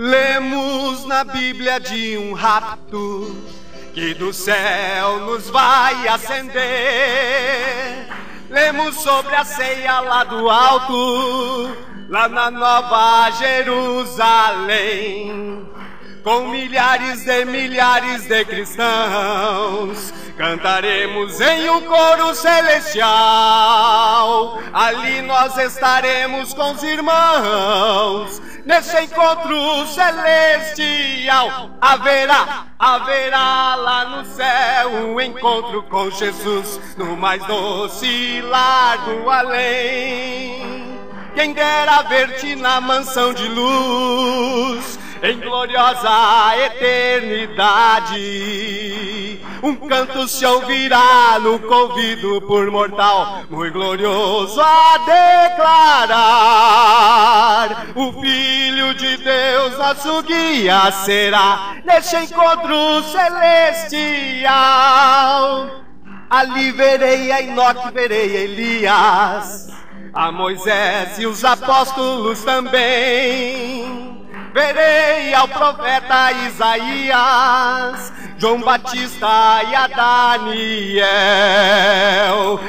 Lemos na Bíblia de um rapto que do céu nos vai acender. Lemos sobre a ceia lá do alto, lá na Nova Jerusalém, com milhares de cristãos. Cantaremos em um coro celestial. Ali nós estaremos com os irmãos. Nesse encontro celestial haverá lá no céu um encontro com Jesus, no mais doce lar do além. Quem dera ver-te na mansão de luz, em gloriosa eternidade. Um canto se ouvirá no convido por mortal, muito glorioso a declarar: o Filho de Deus nosso guia será neste encontro celestial. Ali verei a Enoque, verei a Elias, a Moisés e os apóstolos também. Verei ao profeta Isaías, João Batista e a Daniel.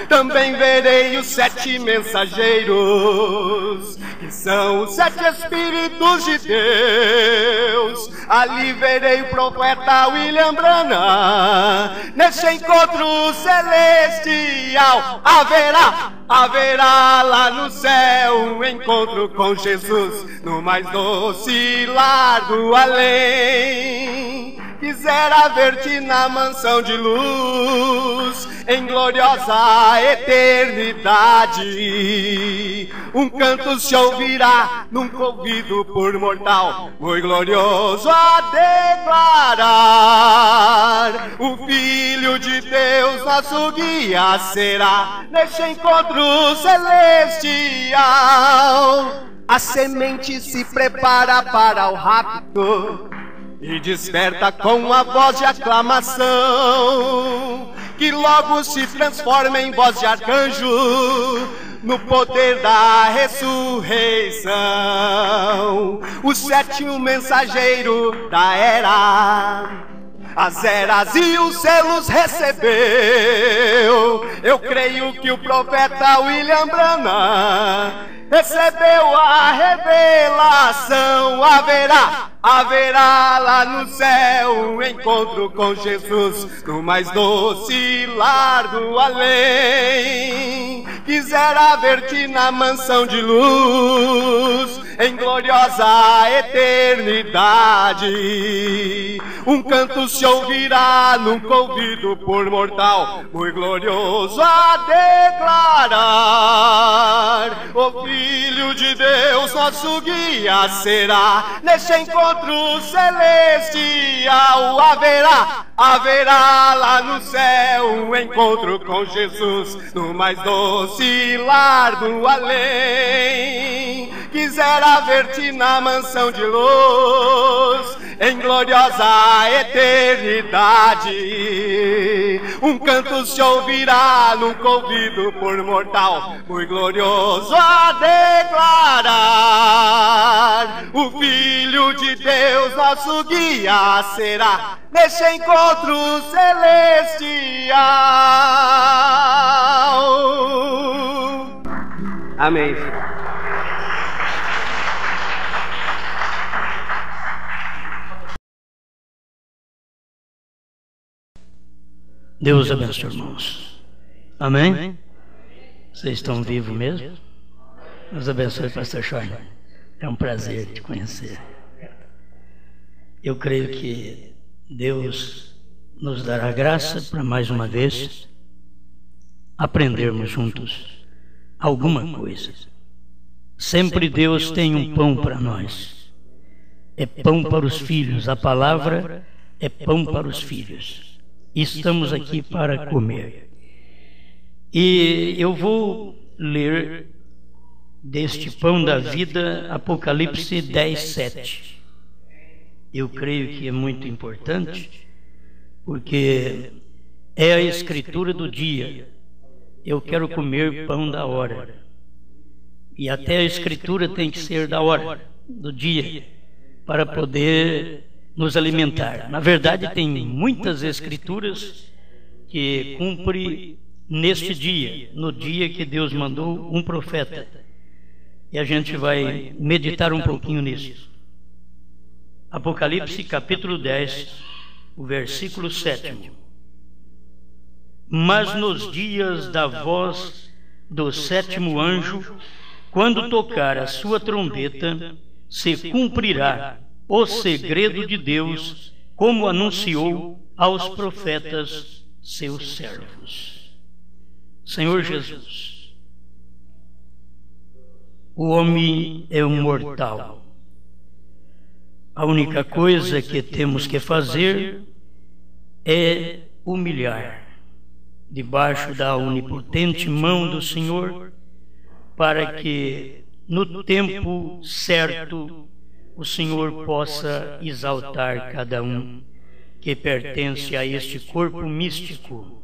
Também verei os 7 mensageiros, que são os 7 Espíritos de Deus. Ali verei o profeta William Branham. Neste encontro celestial haverá lá no céu um encontro com Jesus, no mais doce lar do além. Quisera ver-te na mansão de luz, em gloriosa eternidade. Um canto se ouvirá num convido por mortal, muito glorioso a declarar: o Filho de Deus nosso guia será neste encontro celestial. A semente se prepara para o rapto e desperta com a voz de aclamação, que logo se transforma em voz de arcanjo, no poder da ressurreição. O 7º mensageiro da era, as eras e os selos recebeu. Eu creio que o profeta William Branham recebeu a revelação. Haverá lá no céu um encontro com Jesus, no mais doce lar do além. Quisera ver-te na mansão de luz, em gloriosa eternidade. Um canto se ouvirá num convido por mortal, muito glorioso a declarar: o Filho de Deus nosso guia será neste encontro celestial. Haverá lá no céu um encontro com Jesus, no mais doce lar do além. Quisera ver-te na mansão de luz, em gloriosa eternidade. Um canto se ouvirá num convido por mortal, muito glorioso a declarar: o Filho de Deus nosso guia será neste encontro celestial. Amém. Deus abençoe, irmãos. Amém? Vocês estão vivos mesmo? Deus abençoe, pastor Charles. É um prazer te conhecer. Eu creio que Deus nos dará graça para mais uma vez aprendermos juntos alguma coisa. Sempre Deus tem um pão para nós. É pão para os filhos. A palavra é pão para os filhos. Estamos aqui para comer. E eu vou ler deste pão da vida, Apocalipse 10:7. Eu creio que é muito importante, porque é a escritura do dia. Eu quero comer pão da hora. E até a escritura tem que ser da hora, do dia, para poder nos alimentar. Na verdade, tem muitas escrituras que cumpre neste dia, no dia que Deus mandou um profeta. E a gente vai meditar um pouquinho nisso. Apocalipse capítulo 10, o versículo 7. Mas nos dias da voz do sétimo anjo, quando tocar a sua trombeta, se cumprirá o segredo de Deus, como anunciou aos profetas seus servos. Senhor Jesus, o homem é um mortal. A única coisa que temos que fazer é humilhar debaixo da onipotente mão do Senhor, para que no tempo certo o Senhor possa exaltar cada um que pertence a este corpo místico.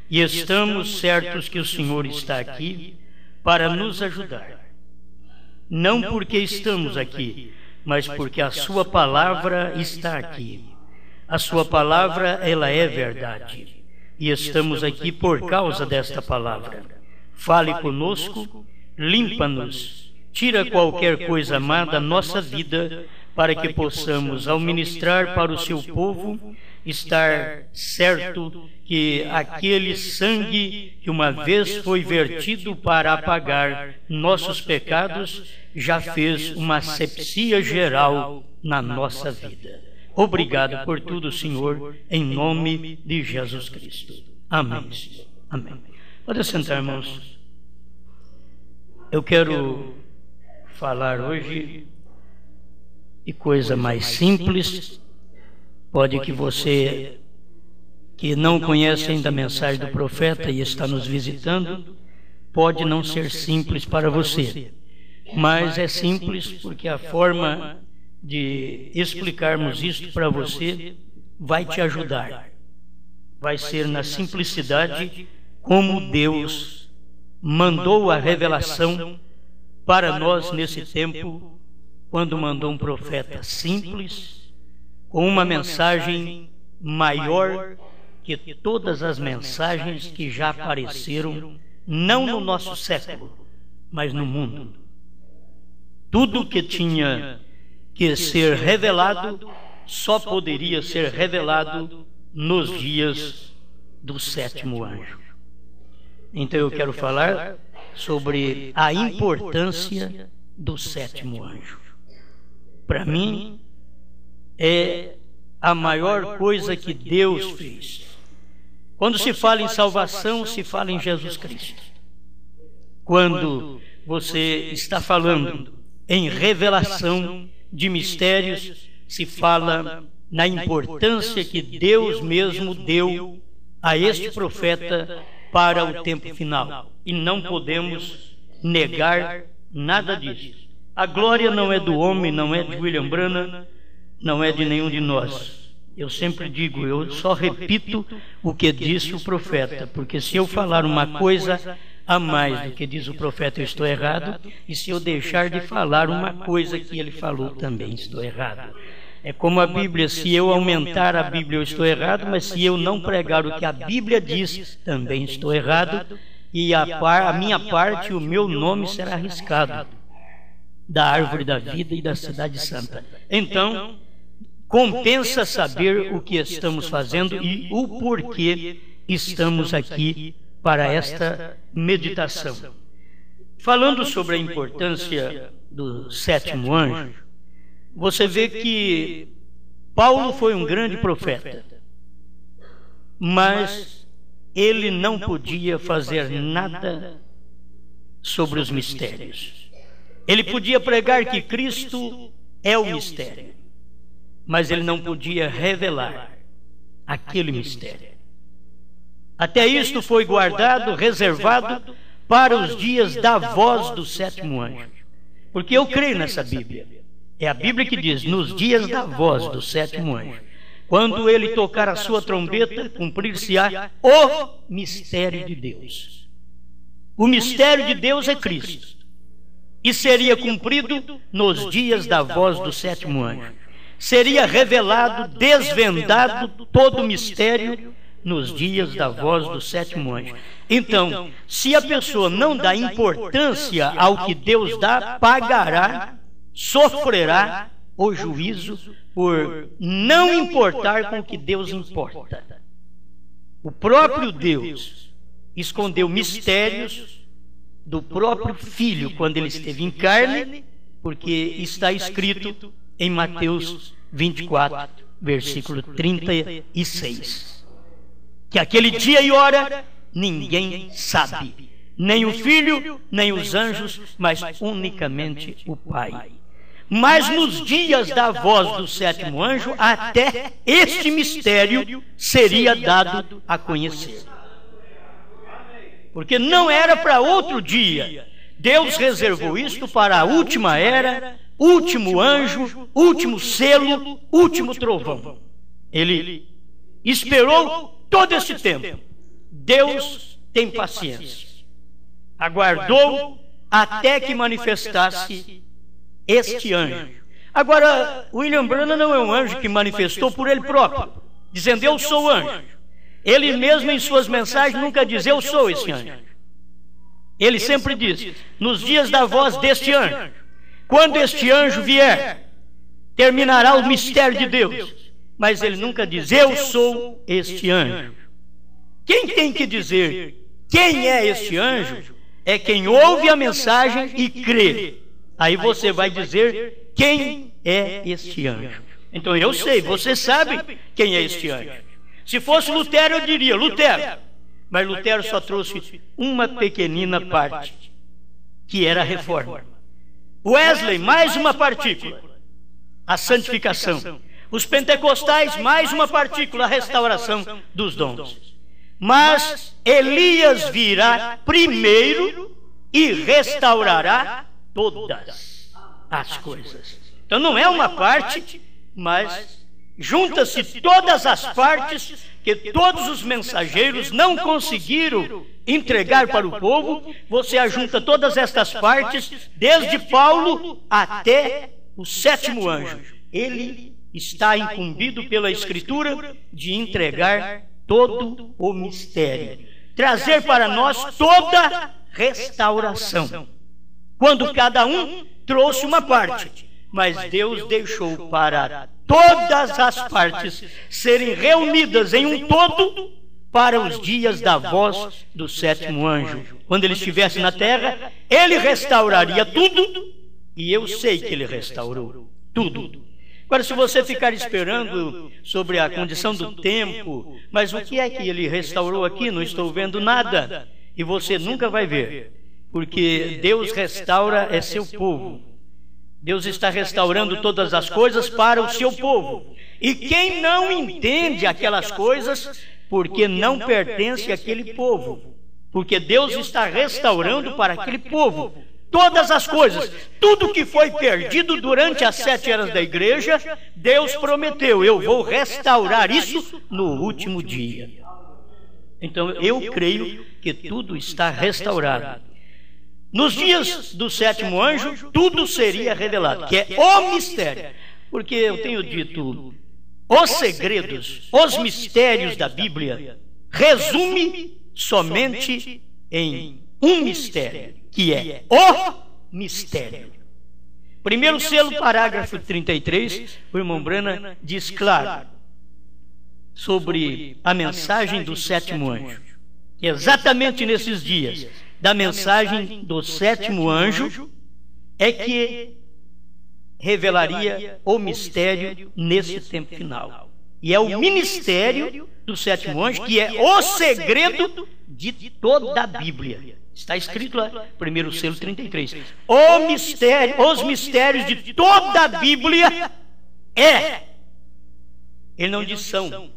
E estamos certos que o Senhor está aqui para nos ajudar. Não porque estamos aqui, mas porque a sua palavra está aqui. A sua palavra, ela é verdade. E estamos aqui por causa desta palavra. Fale conosco, limpa-nos, tira qualquer coisa má da nossa vida, para que possamos, ao ministrar para o seu povo, estar certo que aquele sangue que uma vez foi vertido para apagar nossos pecados, já fez uma asepsia geral na nossa vida. Obrigado por tudo, Senhor, em nome de Jesus Cristo. Amém. Amém. Pode sentar, irmãos. Eu quero falar hoje de coisa mais simples. Pode que você que não conhece ainda a mensagem do profeta e está nos visitando, pode não ser simples para você. Mas é simples porque a forma de explicarmos isto para você vai te ajudar. Vai ser na simplicidade como Deus mandou a revelação para nós nesse tempo, quando mandou um profeta simples, com uma mensagem maior que todas as mensagens que já apareceram, não no nosso século, mas no mundo. Tudo que tinha que ser revelado só poderia ser revelado nos dias do sétimo anjo. Então eu quero falar sobre a importância do sétimo anjo. Para mim, é a maior coisa que Deus fez. Quando se fala em salvação, se fala em Jesus Cristo. Quando você está falando em revelação de mistérios, se fala na importância que Deus mesmo deu a este profeta para o tempo final. E não podemos negar nada disso. A glória não é do homem, não é de William Branham, não é de nenhum de nós. Eu sempre digo, eu só repito o que disse o profeta, porque se eu falar uma coisa a mais do que diz o profeta, eu estou errado, e se eu deixar de falar uma coisa que ele falou, também estou errado. É como a Bíblia, se eu aumentar a Bíblia, eu estou errado, mas se eu não pregar o que a Bíblia diz, também estou errado, e a minha parte, o meu nome será arriscado da árvore da vida e da cidade santa. Então, compensa saber o que estamos fazendo e o porquê estamos aqui para esta meditação. Falando sobre a importância do sétimo anjo, você vê que Paulo foi um grande profeta, mas ele não podia fazer nada sobre os mistérios. Ele podia pregar que Cristo é o mistério, mas ele não podia revelar aquele mistério. Até isto foi guardado, reservado para os dias da voz do sétimo anjo. Porque eu creio nessa Bíblia. É a Bíblia que diz, nos dias da voz do sétimo anjo, quando ele tocar a sua trombeta, cumprir-se-á o mistério de Deus. O mistério de Deus é Cristo. E seria cumprido nos dias da voz do sétimo anjo. seria revelado, desvendado todo o mistério nos dias da voz do sétimo anjo. Então, se a pessoa não dá importância ao que Deus dá, pagará, sofrerá o juízo por não importar com o que Deus importa. O próprio Deus escondeu mistérios do próprio Filho quando ele esteve em carne, porque está escrito em Mateus 24, versículo 36, que aquele dia e hora ninguém sabe, nem o Filho, nem os anjos, mas unicamente o Pai. Mas nos dias da voz do sétimo anjo, até este mistério seria dado a conhecer. Porque não era para outro dia. Deus reservou isto para a última era, último anjo, último selo, último trovão. Ele esperou todo esse tempo. Deus tem paciência. Aguardou até que manifestasse este anjo. Agora, William Branham não é um anjo que manifestou por ele próprio, dizendo eu sou anjo. Ele mesmo em suas mensagens nunca diz eu sou esse anjo. Ele sempre diz, nos dias da voz deste anjo, quando este anjo vier, terminará o mistério de Deus. Mas ele nunca diz eu sou este anjo. Quem tem que dizer quem é este anjo é quem ouve a mensagem e crê. Aí você vai dizer quem é este anjo. Então eu sei, você sabe quem é este anjo. Se fosse Lutero, eu diria Lutero. Mas Lutero só trouxe uma pequenina parte, que era a reforma. Wesley, mais uma partícula, a santificação. Os pentecostais, mais uma partícula, a restauração dos dons. Mas Elias virá primeiro e restaurará todas as coisas. Então não é uma parte, mas junta-se todas as partes que todos os mensageiros não conseguiram entregar para o povo. Você ajunta todas estas partes, desde Paulo até o sétimo anjo. Ele está incumbido pela Escritura de entregar todo o mistério, trazer para nós toda restauração, quando cada um trouxe uma parte, mas Deus deixou para todas as partes serem reunidas em um todo para os dias da voz do sétimo anjo. Quando ele estivesse na terra, ele restauraria tudo, e eu sei que ele restaurou tudo. Agora, se você ficar esperando sobre a condição do tempo, mas o que é que ele restaurou aqui? Não estou vendo nada. E você nunca vai ver, porque Deus restaura é seu povo. Deus está restaurando todas as coisas para o seu povo. E quem não entende aquelas coisas, porque não pertence àquele povo. Porque Deus está restaurando para aquele povo todas as coisas. Tudo que foi perdido durante as 7 eras da igreja, Deus prometeu, eu vou restaurar isso no último dia. Então eu creio que tudo está restaurado. Nos dias do sétimo anjo, tudo seria revelado, que é o mistério. Porque eu tenho dito, os segredos, os mistérios da Bíblia, resume somente em um mistério, que é o mistério. Primeiro selo, parágrafo 33, o irmão Branham diz claro sobre a mensagem do sétimo anjo. Exatamente nesses dias da mensagem do sétimo anjo é que revelaria o mistério nesse tempo final. E é o ministério do sétimo anjo que é o segredo de toda a Bíblia. Está escrito lá, primeiro selo 33. Os mistérios de toda a Bíblia é. Ele não diz são.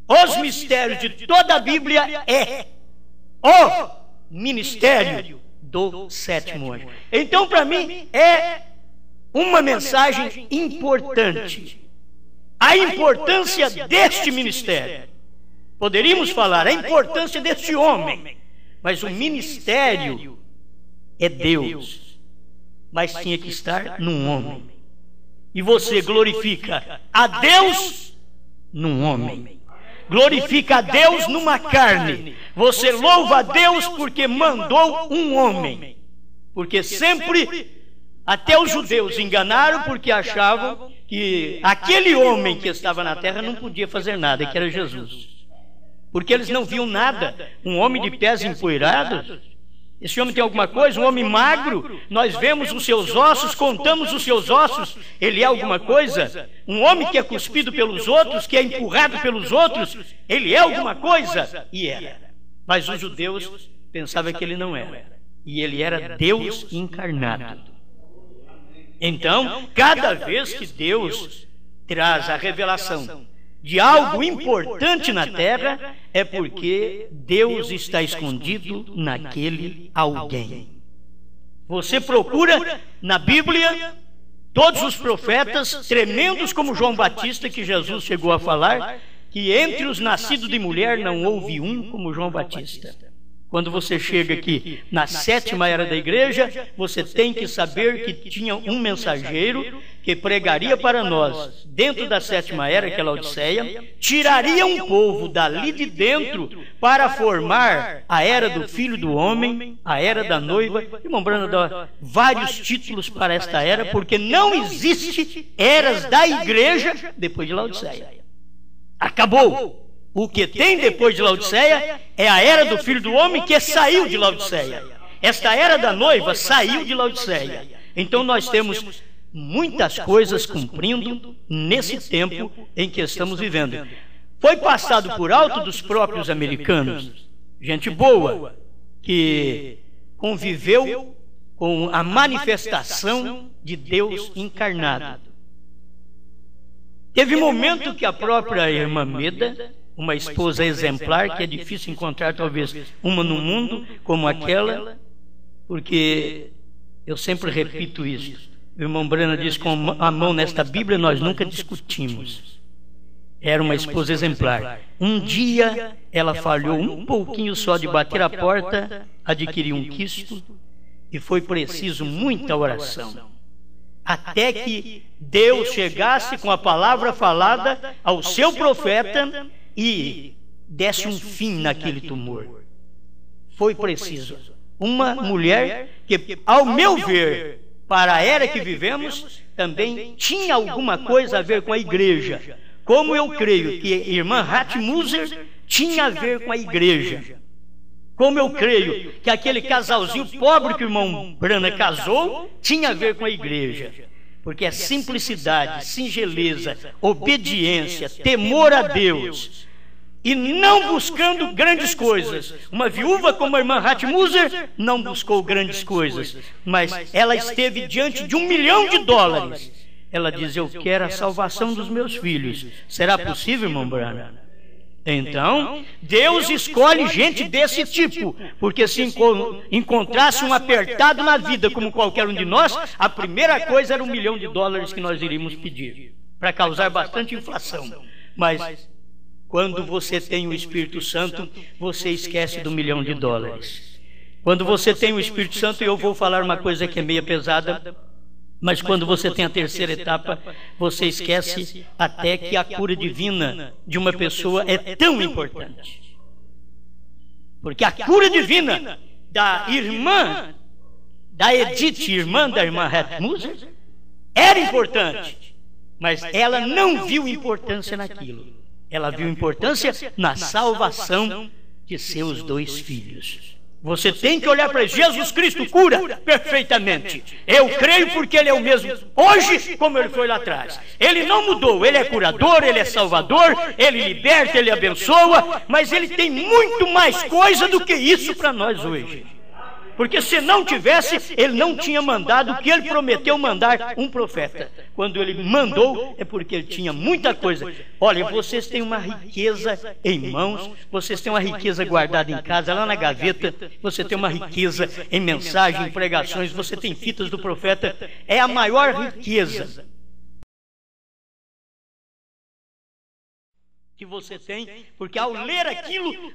Os mistérios de toda a Bíblia é o ministério do sétimo anjo. Então, para mim, é uma mensagem importante. A importância deste ministério. Poderíamos falar a importância deste homem, mas o ministério é Deus. Mas tinha que estar num homem. e você glorifica a Deus num homem. Glorifica a Deus numa carne. Você louva a Deus porque mandou um homem. Porque sempre, até os judeus enganaram porque achavam que aquele homem que estava na terra não podia fazer nada, que era Jesus. Porque eles não viam nada. Um homem de pés empoeirados, esse homem tem alguma coisa? Um homem magro, nós vemos os seus ossos, contamos os seus ossos, ele é alguma coisa? Um homem que é cuspido pelos outros, que é empurrado pelos outros, ele é alguma coisa? E era. Mas os judeus pensavam que ele não era. E ele era Deus encarnado. Então, cada vez que Deus traz a revelação de algo importante na terra, é porque Deus está escondido naquele alguém. Você procura na Bíblia todos os profetas tremendos como João Batista, que Jesus chegou a falar, que entre os nascidos de mulher não houve um como João Batista. Quando você chega aqui na 7ª era da igreja, você tem que saber que tinha um mensageiro que pregaria para nós, dentro da 7ª era, que é a Laodiceia, tiraria um povo dali de dentro para formar a era do Filho do Homem, a era da noiva. Irmão Branham dá vários títulos para esta era, porque não existe eras da igreja depois de Laodiceia. Acabou. O que tem depois de Laodiceia é a era do Filho do Homem, que saiu de Laodiceia. Esta era da noiva saiu de Laodiceia. Então nós temos muitas coisas cumprindo nesse tempo em que estamos vivendo. Foi passado por alto dos próprios americanos, gente boa, que conviveu com a manifestação de Deus encarnado. Teve momento que a própria irmã Meda, uma esposa exemplar, que é difícil encontrar talvez uma no mundo como aquela, porque eu sempre repito isso. O irmão Branham diz: com a mão nesta Bíblia nós nunca discutimos. Era uma esposa exemplar. Um dia ela falhou um pouquinho só de bater a porta, adquiriu um quisto, e foi preciso muita oração, até que Deus chegasse com a palavra falada ao seu profeta e desse um fim naquele tumor. Foi preciso. Uma mulher que, ao meu ver, para a era que vivemos, também tinha alguma coisa a ver com a igreja. Como eu creio que a irmã Hatmuser tinha a ver com a igreja. Como eu creio que aquele casalzinho pobre que o irmão Branham casou tinha a ver com a igreja. Porque é simplicidade, singeleza, obediência, temor a Deus, e não buscando grandes coisas. Uma viúva como a irmã Hatmuser não buscou grandes coisas, mas ela esteve diante de $1 milhão. Ela diz: eu quero a salvação dos meus filhos. Será possível, irmão Branham? Então, Deus escolhe gente desse tipo, porque se encontrasse um apertado na vida como qualquer um de nós, a primeira coisa era $1 milhão que nós iríamos pedir, para causar bastante inflação. Mas quando você tem o Espírito Santo, você esquece do $1 milhão. Quando você tem o Espírito Santo, eu vou falar uma coisa que é meio pesada, mas quando você tem a terceira etapa, você esquece até que a cura divina de uma pessoa é tão importante. Porque a cura divina da irmã, da Edith, irmã da irmã Hatmuser, era importante, mas ela não viu importância naquilo. Ela viu importância na salvação de seus 2 filhos. Você tem que olhar para Jesus Cristo, cura perfeitamente. Eu creio porque Ele é o mesmo hoje como Ele foi lá atrás. Ele não mudou, Ele é curador, Ele é salvador, Ele liberta, Ele abençoa, mas Ele tem muito mais coisa do que isso para nós hoje. Porque se não tivesse, Ele não tinha mandado o que Ele prometeu mandar, um profeta. Quando Ele mandou, é porque Ele tinha muita coisa. Olha, vocês têm uma riqueza em mãos, vocês têm uma riqueza guardada em casa, lá na gaveta, você tem uma riqueza em mensagem, em pregações, você tem fitas do profeta. É a maior riqueza que você tem, porque ao ler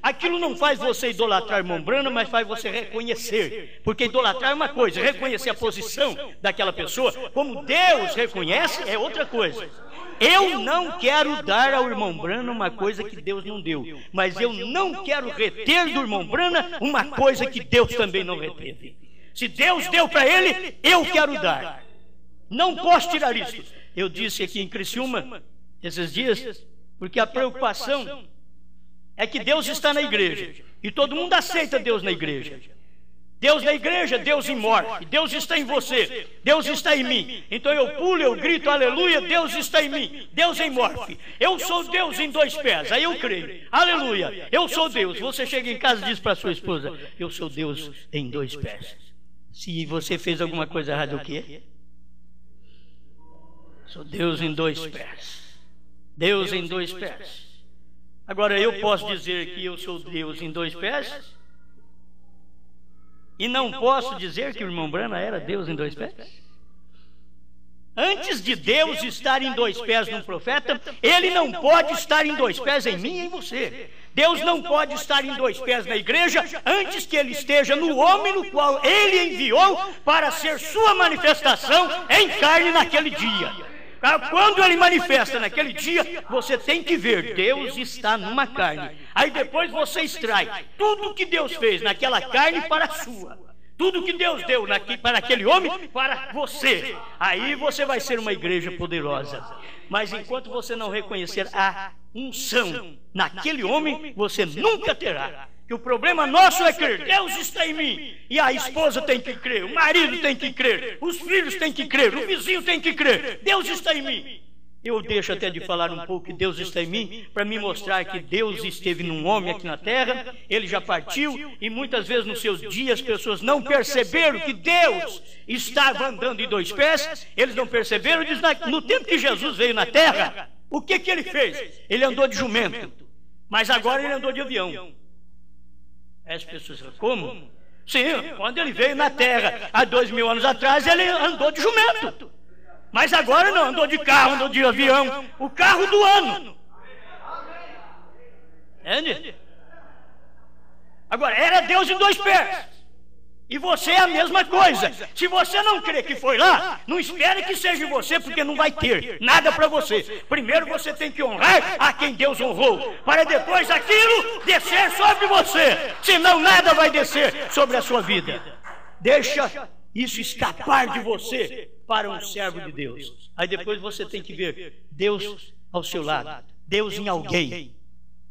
aquilo não faz você idolatrar irmão Branham, mas faz você reconhecer, porque idolatrar é uma coisa, reconhecer a posição daquela pessoa, como Deus reconhece, é outra coisa. Eu não quero dar ao irmão Branham uma coisa que Deus não deu, mas eu não quero reter do irmão Branham uma coisa que Deus também não reteve. Se Deus deu para ele, eu quero dar. Não posso tirar isso. Eu disse aqui em Criciúma, esses dias, porque a preocupação é que Deus está na igreja, e todo mundo aceita Deus na igreja. Deus na igreja, Deus em morte, Deus está em você, Deus está em mim. Então eu pulo, eu grito, aleluia, Deus está em mim, Deus em morte. Eu sou Deus em 2 pés, aí eu creio, aleluia, eu sou Deus. Você chega em casa e diz para sua esposa, eu sou Deus em 2 pés. Se você fez alguma coisa errada, o quê? Sou Deus em 2 pés. Deus em 2 pés. Agora eu posso dizer que eu sou Deus em 2 pés e não posso dizer que o irmão Branham era Deus em 2 pés? Antes de Deus estar em 2 pés num profeta, ele não pode estar em 2 pés em mim e em você. Deus não pode estar em 2 pés na igreja antes que ele esteja no homem no qual ele enviou para ser sua manifestação em carne naquele dia. Quando ele manifesta naquele dia, você tem que ver, Deus está numa carne. Aí depois você extrai tudo que Deus fez naquela carne para a sua. Tudo que Deus deu para aquele homem, para você. Aí você vai ser uma igreja poderosa. Mas enquanto você não reconhecer a unção naquele homem, você nunca terá. Que o problema nosso é crer, Deus está em mim, e a esposa tem que crer, o marido tem que crer, os filhos têm que crer, o vizinho tem que crer, Deus está em mim. Eu deixo até de falar um pouco que Deus está em mim, para me mostrar que Deus esteve num homem aqui na terra, ele já partiu, e muitas vezes nos seus dias as pessoas não perceberam que Deus estava andando em 2 pés, eles não perceberam, diz, no tempo que Jesus veio na terra, o que ele fez? Ele andou de jumento, mas agora ele andou de avião. As pessoas falam, como? Sim, quando ele veio na terra, há 2000 anos atrás, ele andou de jumento. Mas agora não, andou de carro, andou de avião. O carro do ano. Entende? Agora, era Deus em 2 pés. E você é a mesma coisa. Se você não crê que foi lá, não espere que seja você, porque não vai ter nada para você. Primeiro você tem que honrar a quem Deus honrou, para depois aquilo descer sobre você. Senão nada vai descer sobre a sua vida. Deixa isso escapar de você para um servo de Deus. Aí depois você tem que ver Deus ao seu lado, Deus em alguém,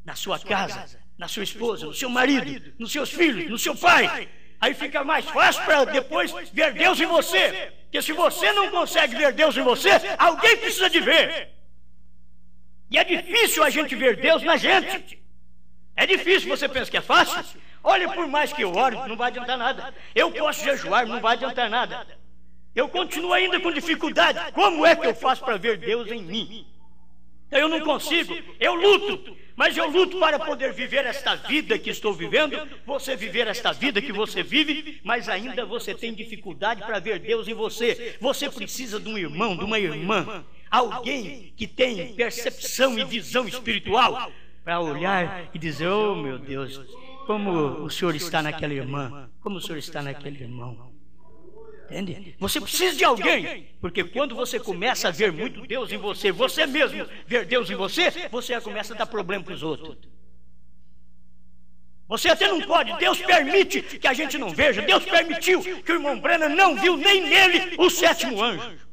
na sua casa, na sua esposa, no seu marido, nos seus filhos, no seu pai. Aí fica mais fácil para depois ver Deus em você. Porque se você não consegue ver Deus em você, alguém precisa de ver. E é difícil a gente ver Deus na gente. É difícil, você pensa que é fácil? Olha, por mais que eu ore, não vai adiantar nada. Eu posso jejuar, não vai adiantar nada. Eu continuo ainda com dificuldade. Como é que eu faço para ver Deus em mim? Eu não consigo, eu luto, mas eu luto para poder viver esta vida que estou vivendo, você viver esta vida que você vive, mas ainda você tem dificuldade para ver Deus em você. Você precisa de um irmão, de uma irmã, alguém que tem percepção e visão espiritual, para olhar e dizer, oh meu Deus, como o Senhor está naquela irmã, como o Senhor está naquele irmão. Entende? Você precisa de alguém, porque quando você começa a ver muito Deus em você, você mesmo ver Deus em você, você já começa a dar problema para os outros. Você até não pode, Deus permite que a gente não veja, Deus permitiu que o irmão Branham não viu nem nele o 7º anjo.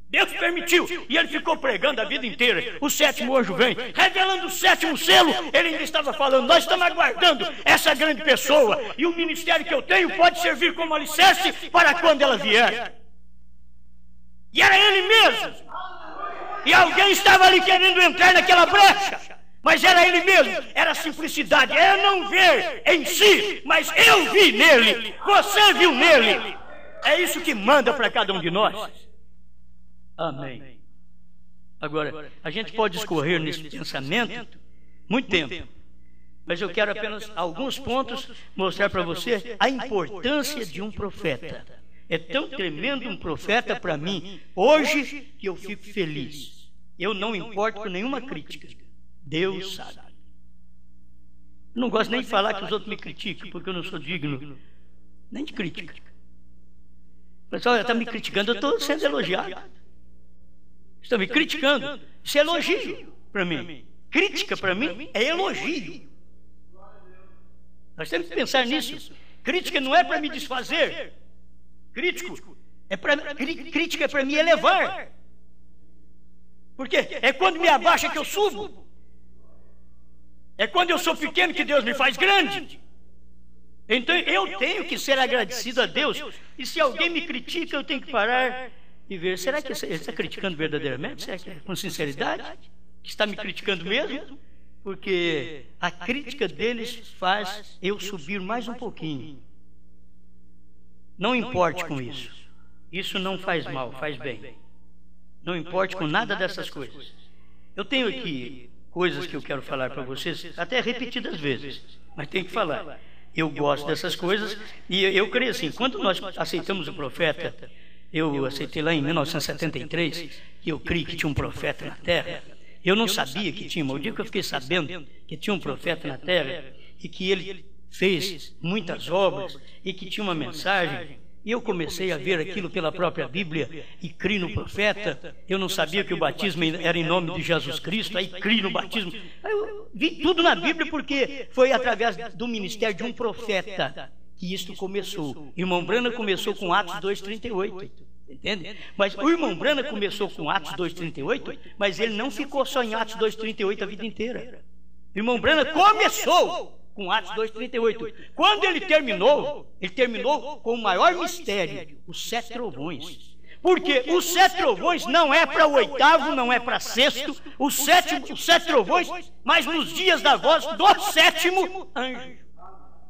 Deus permitiu, e ele ficou pregando a vida inteira. O 7º anjo vem, revelando o 7º selo. Ele ainda estava falando, nós estamos aguardando essa grande pessoa, e o ministério que eu tenho pode servir como alicerce para quando ela vier. E era ele mesmo. E alguém estava ali querendo entrar naquela brecha, mas era ele mesmo. Era a simplicidade, era não ver em si, mas eu vi nele, você viu nele. É isso que manda para cada um de nós. Amém. Agora, a gente pode discorrer nesse pensamento muito tempo, mas eu quero apenas alguns pontos mostrar para você a importância de um profeta. É tão tremendo um profeta para mim hoje que eu fico feliz. Eu não importo com nenhuma crítica. Deus sabe. Não gosto nem de falar que os outros me criticam, porque eu não sou digno nem de crítica. O pessoal está me criticando, eu estou sendo elogiado. Estão me criticando, isso é elogio para mim. Crítica para mim é elogio. Nós temos que pensar nisso. Crítica não é para me desfazer. Crítica é para me elevar. Porque é quando me abaixa que eu subo. É quando eu sou pequeno que Deus me faz grande. Então eu tenho que ser agradecido a Deus. E se alguém me critica, eu tenho que parar e ver. Será que ele está criticando verdadeiramente? Será que é com sinceridade? Que está me criticando mesmo? Porque a crítica deles faz eu subir mais um pouquinho. Não importe com isso. Isso não faz mal, faz bem. Não importe com nada dessas coisas. Eu tenho aqui coisas que eu quero falar para vocês, até repetidas vezes, mas tenho que falar. Eu gosto dessas coisas e eu creio assim, quando nós aceitamos o profeta, eu aceitei lá em 1973, que eu criei que tinha um profeta na terra. Eu não sabia que tinha, mas o dia que eu fiquei sabendo que tinha um profeta na terra e que ele fez muitas obras e que tinha uma mensagem, e eu comecei a ver aquilo pela própria Bíblia e criei no profeta. Eu não sabia que o batismo era em nome de Jesus Cristo, aí criei no batismo. Aí eu vi tudo na Bíblia porque foi através do ministério de um profeta que isto começou. Irmão Branham começou com Atos 2:38, entende? Mas o irmão Branham começou com Atos 2:38, mas ele não ficou só em Atos 2:38 a vida inteira. O irmão Branham começou com Atos 2:38. Quando ele terminou com o maior mistério, os 7 trovões. Porque os 7 trovões não é para o 8º, não é para 6º, os 7 trovões, mas nos dias da voz do 7º anjo.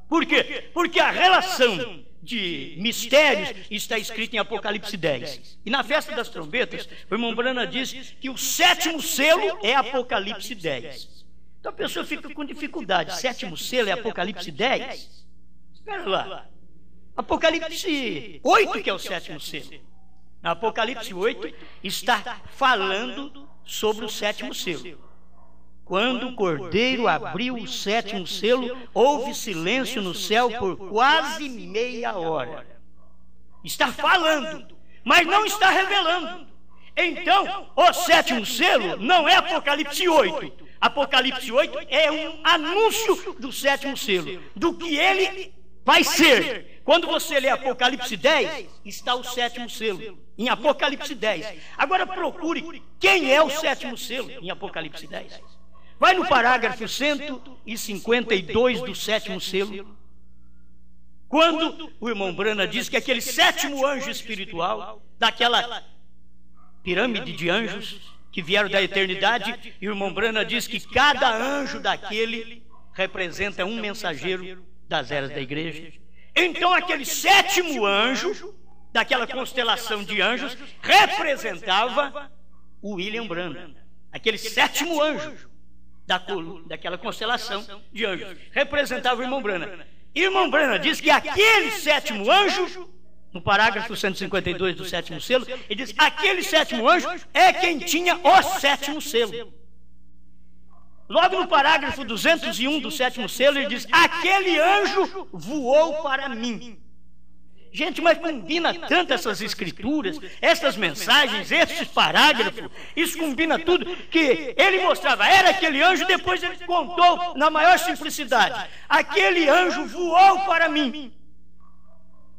Por quê? Porque a relação de mistérios está escrita em Apocalipse 10. E na festa das trombetas, o irmão Branham diz que o 7º selo é Apocalipse 10. Então a pessoa fica com dificuldade. 7º selo é Apocalipse 10? Espera lá. Apocalipse 8 que é o 7º selo. Na Apocalipse 8 está falando sobre o 7º selo. Quando o Cordeiro abriu o 7º selo, houve silêncio no céu por quase meia hora. Está falando, mas não está revelando. Então, o 7º selo não é Apocalipse 8. Apocalipse 8 é um anúncio do 7º selo, do que ele vai ser. Quando você lê Apocalipse 10, está o 7º selo, em Apocalipse 10. Agora procure quem é o 7º selo em Apocalipse 10. Vai no parágrafo 152 do 7º selo. Quando o irmão Branham diz que aquele 7º anjo espiritual, daquela pirâmide de anjos que vieram da eternidade, e o irmão Branham diz que cada anjo daquele representa um mensageiro das eras da igreja. Então aquele 7º anjo, daquela constelação de anjos, representava o William Branham. Aquele 7º anjo daquela constelação de anjos representava o irmão Branham. E o irmão Branham diz que aquele 7º anjo, no parágrafo 152 do 7º selo, ele diz: aquele 7º anjo é quem tinha o 7º selo. Logo no parágrafo 201 do 7º selo, ele diz: aquele anjo voou para mim. Gente, mas combina tanto essas escrituras, essas mensagens, esses parágrafos, isso combina tudo, que ele mostrava, era aquele anjo, depois ele contou na maior simplicidade: aquele anjo voou para mim.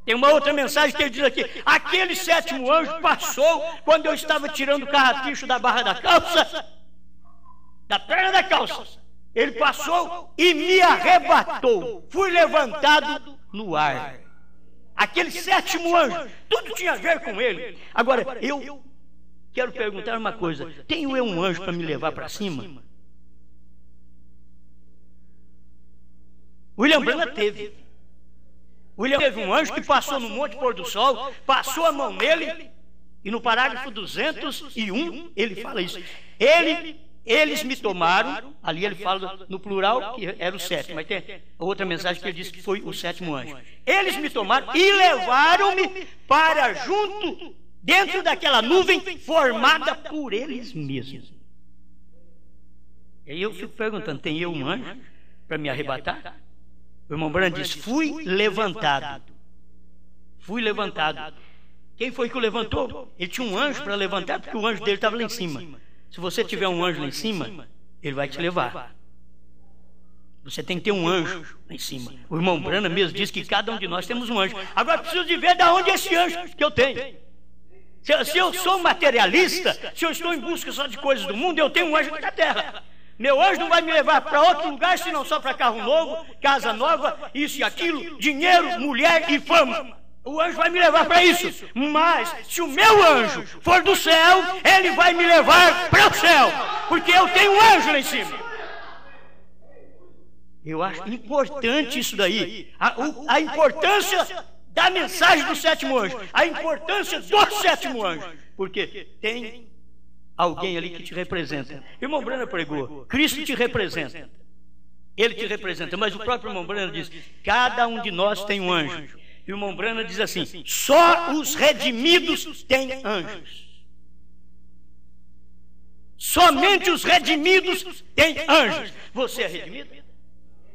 Tem uma outra mensagem que ele diz aqui: aquele 7º anjo passou quando eu estava tirando o carrapicho da barra da calça, da perna da calça. Ele passou e me arrebatou. Fui levantado no ar. Aquele 7º anjo, tudo tinha a ver com ele. Agora, eu quero perguntar uma coisa: tenho eu um anjo para me levar para cima? William Branham teve. William teve um anjo que passou no Monte Pôr do Sol, passou a mão nele, e no parágrafo 201 ele fala isso. Eles me tomaram, ali ele fala no plural, que era o 7º, mas tem outra mensagem que ele diz que foi o 7º anjo. Eles me tomaram e levaram-me para junto, dentro daquela nuvem formada por eles mesmos. E aí eu fico perguntando, tem eu um anjo para me arrebatar? O irmão Branham diz, fui levantado. Fui levantado. Quem foi que o levantou? Ele tinha um anjo para levantar, porque o anjo dele estava lá em cima. Se você tiver um anjo lá em cima, ele vai te levar. Você tem que ter um anjo lá em cima. O irmão Branham mesmo diz que cada um de nós temos um anjo. Agora preciso de ver de onde é esse anjo que eu tenho. Se eu sou materialista, se eu estou em busca só de coisas do mundo, eu tenho um anjo da terra. Meu anjo não vai me levar para outro lugar, senão só para carro novo, casa nova, isso e aquilo, dinheiro, mulher e fama. O anjo vai me levar para isso. Mas se o meu anjo for do céu, ele vai me levar para o céu, porque eu tenho um anjo lá em cima. Eu acho importante isso daí. A importância da mensagem do sétimo anjo, a importância do sétimo anjo, porque tem alguém ali que te representa. Irmão Branham pregou, Cristo te representa, ele te representa, mas o próprio irmão Branham diz, cada um de nós tem um anjo. E o irmão Branham diz assim, só os redimidos têm anjos. Somente os redimidos têm anjos. Você é redimido?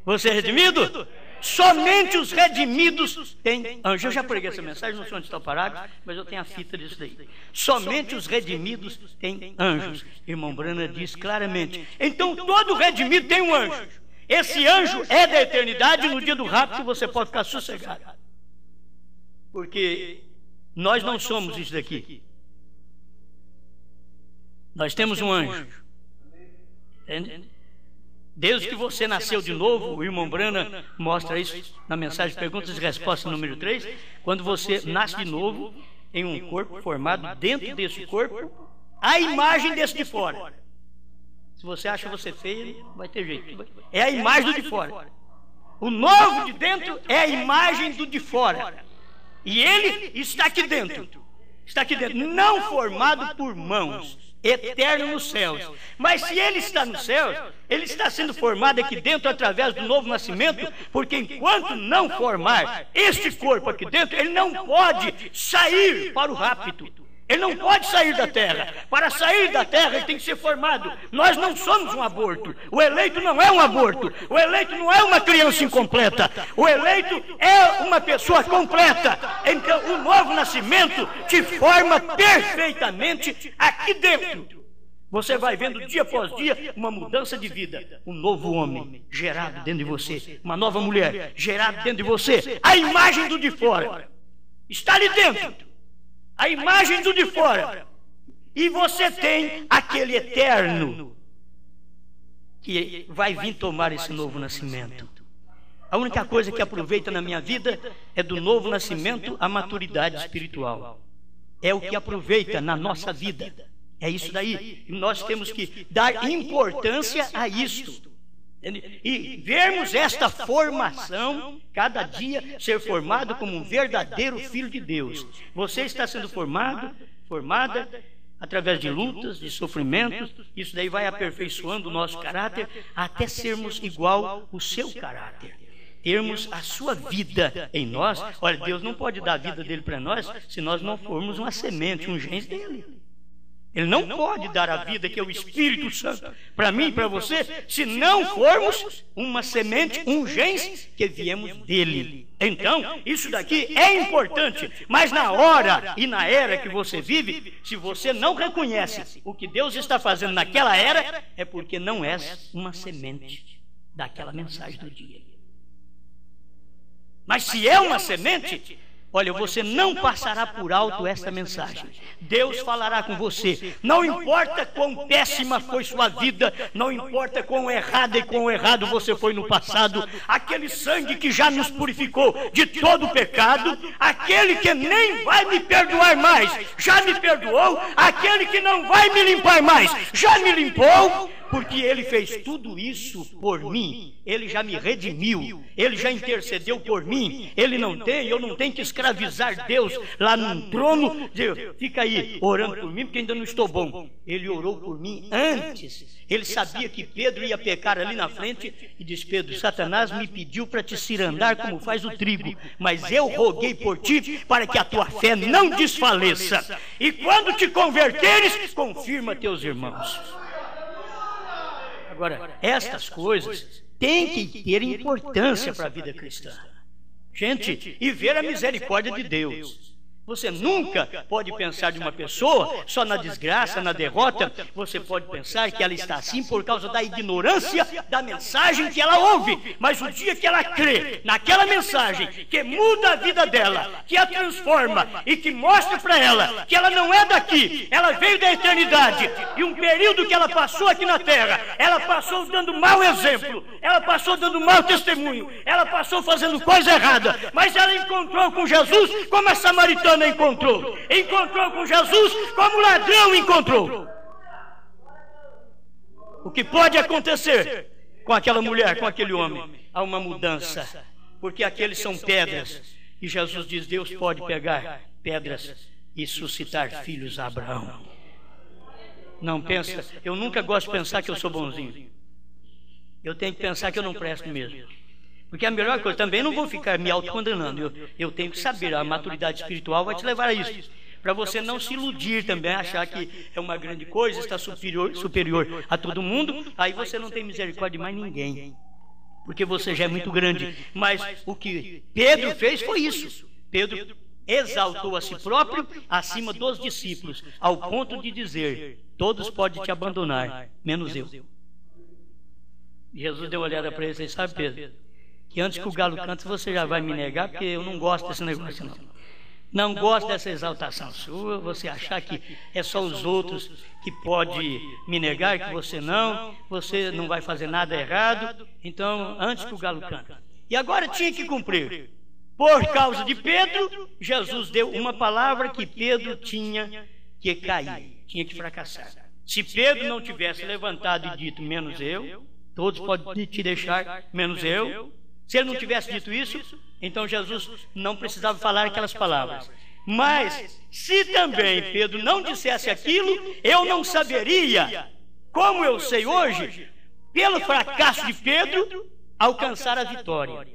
Você é redimido? Somente os redimidos têm anjos. Eu já preguei essa mensagem, não sei onde está o parágrafo, mas eu tenho a fita disso daí. Somente os redimidos têm anjos. Irmão Branham diz claramente. Então todo redimido tem um anjo. Esse anjo é da eternidade, no dia do rapto você pode ficar sossegado. Porque nós não somos isso daqui. Nós temos um anjo. Entende? Desde que você nasceu de novo, o irmão Branham mostra isso na mensagem Perguntas e Respostas número 3, quando você nasce de novo em um corpo formado dentro desse corpo, a imagem desse de fora. Se você acha você feio, não vai ter jeito. É a imagem do de fora. O novo de dentro é a imagem do de fora. E ele está aqui dentro. Está aqui dentro, não formado por mãos, eterno nos céus. Mas se ele está nos céus, ele está sendo formado aqui dentro através do novo nascimento, porque enquanto não formar este corpo aqui dentro, ele não pode sair para o rapto. Ele não pode sair da terra. Para sair da terra, ele tem que ser formado. Nós não somos um aborto. O eleito não é um aborto. O eleito não é uma criança incompleta. O eleito é uma pessoa completa. Então, o novo nascimento te forma perfeitamente aqui dentro. Você vai vendo dia após dia uma mudança de vida. Um novo homem gerado dentro de você. Uma nova mulher gerada dentro de você. A imagem do de fora está ali dentro. A imagem do de fora. E você tem aquele eterno que vai vir tomar esse novo nascimento. A única coisa que aproveita na minha vida é do novo nascimento a maturidade espiritual. É o que aproveita na nossa vida. É isso daí. E nós temos que dar importância a isto. E vermos esta formação, cada dia ser formado como um verdadeiro filho de Deus. Você está sendo formada através de lutas, de sofrimentos. Isso daí vai aperfeiçoando o nosso caráter até sermos igual o seu caráter. Termos a sua vida em nós. Olha, Deus não pode dar a vida dele para nós se nós não formos uma semente, um genes dele. Ele não pode dar a vida que é o Espírito Santo para mim e para você, se não formos uma semente, um genes que viemos dele. Então, isso daqui é importante, mas na hora e na era que você vive, se você não reconhece o que Deus está fazendo naquela era, é porque não és uma semente daquela mensagem do dia. Mas se é uma semente, olha, você não passará por alto esta mensagem. Deus falará com você. Não importa quão péssima foi sua vida, não importa quão errada e quão errado você foi no passado, aquele sangue que já nos purificou de todo o pecado, aquele que nem vai me perdoar mais, já me perdoou, aquele que não vai me limpar mais, já me limpou, porque ele fez tudo isso por mim. Ele já me redimiu, ele já intercedeu por mim. Eu não tenho que escravizar Deus lá num trono, fica aí orando por mim porque ainda não estou bom. Ele orou por mim antes. Ele sabia que Pedro ia pecar ali na frente e diz: Pedro, Satanás me pediu para te cirandar como faz o trigo, mas eu roguei por ti para que a tua fé não desfaleça. E quando te converteres, confirma teus irmãos. Agora, estas coisas têm que ter importância para a vida cristã. Gente, e ver a misericórdia de Deus. Você nunca pode pensar de uma pessoa só na desgraça, na derrota. Você pode pensar que ela está assim por causa da ignorância da mensagem que ela ouve. Mas o dia que ela crê naquela mensagem que muda a vida dela, que a transforma e que mostra para ela que ela não é daqui, ela veio da eternidade, e um período que ela passou aqui na terra, ela passou dando mau exemplo, ela passou dando mau testemunho, ela passou fazendo coisa errada, mas ela encontrou com Jesus como a samaritana encontrou com Jesus como o ladrão encontrou. O que pode acontecer com aquela mulher, com aquele homem? Há uma mudança, porque aqueles são pedras, e Jesus diz: Deus pode pegar pedras e suscitar filhos a Abraão. Não pensa, eu nunca gosto de pensar que eu sou bonzinho. Eu tenho que pensar que eu não presto mesmo. Porque a melhor coisa, também não vou ficar me autocondenando. Eu tenho que saber, a maturidade espiritual vai te levar a isso. Para você não se iludir também, achar que é uma grande coisa, está superior a todo mundo, aí você não tem misericórdia de mais ninguém. Porque você já é muito grande. Mas o que Pedro fez foi isso. Pedro exaltou a si próprio acima dos discípulos, ao ponto de dizer: todos podem te abandonar, menos eu. Jesus deu uma olhada para ele e disse: sabe, Pedro, que antes que o galo cante você já vai me negar, porque eu não gosto desse negócio não. Não gosto dessa exaltação sua, você achar que é só os outros que podem me negar, que você não vai fazer nada errado. Então, antes que o galo cante. E agora tinha que cumprir. Por causa de Pedro, Jesus deu uma palavra que Pedro tinha que cair, tinha que fracassar. Se Pedro não tivesse levantado e dito: menos eu, todos podem te deixar, menos eu. Se ele não tivesse dito isso, então Jesus não precisava falar aquelas palavras. Mas, se também Pedro não dissesse aquilo, eu não saberia, como eu sei hoje, pelo fracasso de Pedro, alcançar a vitória.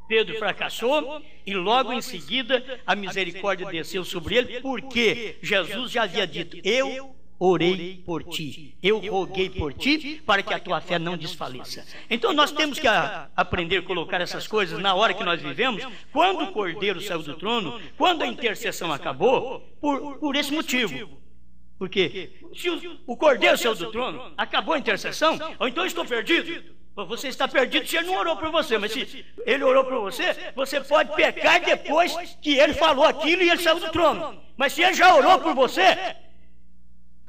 Pedro fracassou e logo em seguida a misericórdia desceu sobre ele, porque Jesus já havia dito: eu orei por ti, eu roguei por ti, para que a tua fé não desfaleça. Então nós temos que aprender a colocar essas coisas na hora que nós vivemos, quando o Cordeiro saiu do trono, quando a intercessão acabou, por esse motivo. Porque se o Cordeiro saiu do trono, acabou a intercessão, ou então eu estou perdido. Você está perdido se ele não orou por você, mas se ele orou por você, você pode pecar depois que ele falou aquilo e ele saiu do trono. Mas se ele já orou por você,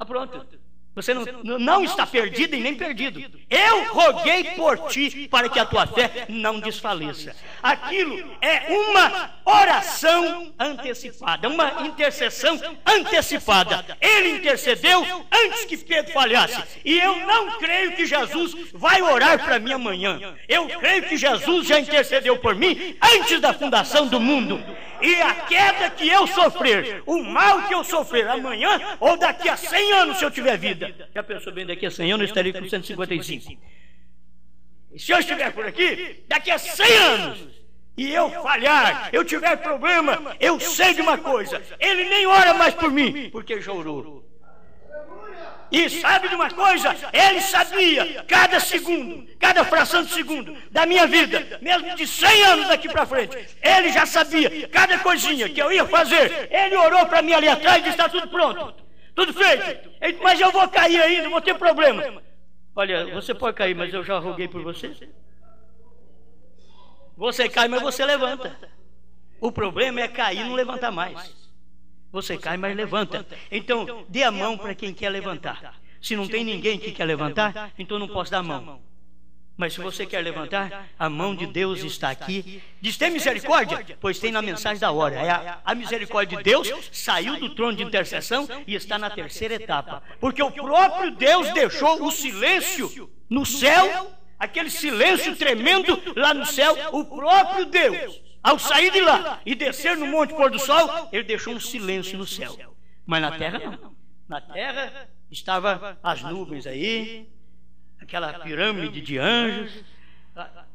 pronto, você não está perdido e nem perdido. Eu roguei por ti para que a tua fé não desfaleça. Aquilo é uma oração antecipada, uma intercessão antecipada. Ele intercedeu antes que Pedro falhasse. E eu não creio que Jesus vai orar para mim amanhã. Eu creio que Jesus já intercedeu por mim antes da fundação do mundo. E a queda que eu sofrer, o mal que eu sofrer amanhã ou daqui a 100 anos, se eu tiver vida. Já pensou bem, daqui a 100 anos eu estarei com 155. E se eu estiver por aqui, daqui a 100 anos, e eu falhar, eu tiver problema, eu sei de uma coisa: ele nem ora mais por mim, porque já orou. E sabe de uma coisa? Ele sabia cada segundo, cada fração de segundo da minha vida, mesmo de 100 anos daqui para frente, ele já sabia cada coisinha que eu ia fazer. Ele orou para mim ali atrás e disse: está tudo pronto, tudo feito. Mas eu vou cair ainda, vou ter problema. Olha, você pode cair, mas eu já roguei por você. Você cai, mas você levanta. O problema é cair e não levantar mais. Você cai, mas levanta. Então, dê a mão para quem quer levantar. Se não tem ninguém que quer levantar, então não posso dar a mão. Mas se você quer levantar, a mão de Deus está aqui. Diz: tem misericórdia? Pois tem na mensagem da hora. A misericórdia de Deus saiu do trono de intercessão e está na terceira etapa. Porque o próprio Deus deixou o silêncio no céu, aquele silêncio tremendo lá no céu. O próprio Deus, ao sair de lá e descer no monte pôr do sol, ele deixou um silêncio no céu. Mas na terra não. Na terra estavam as nuvens aí, aquela pirâmide de anjos,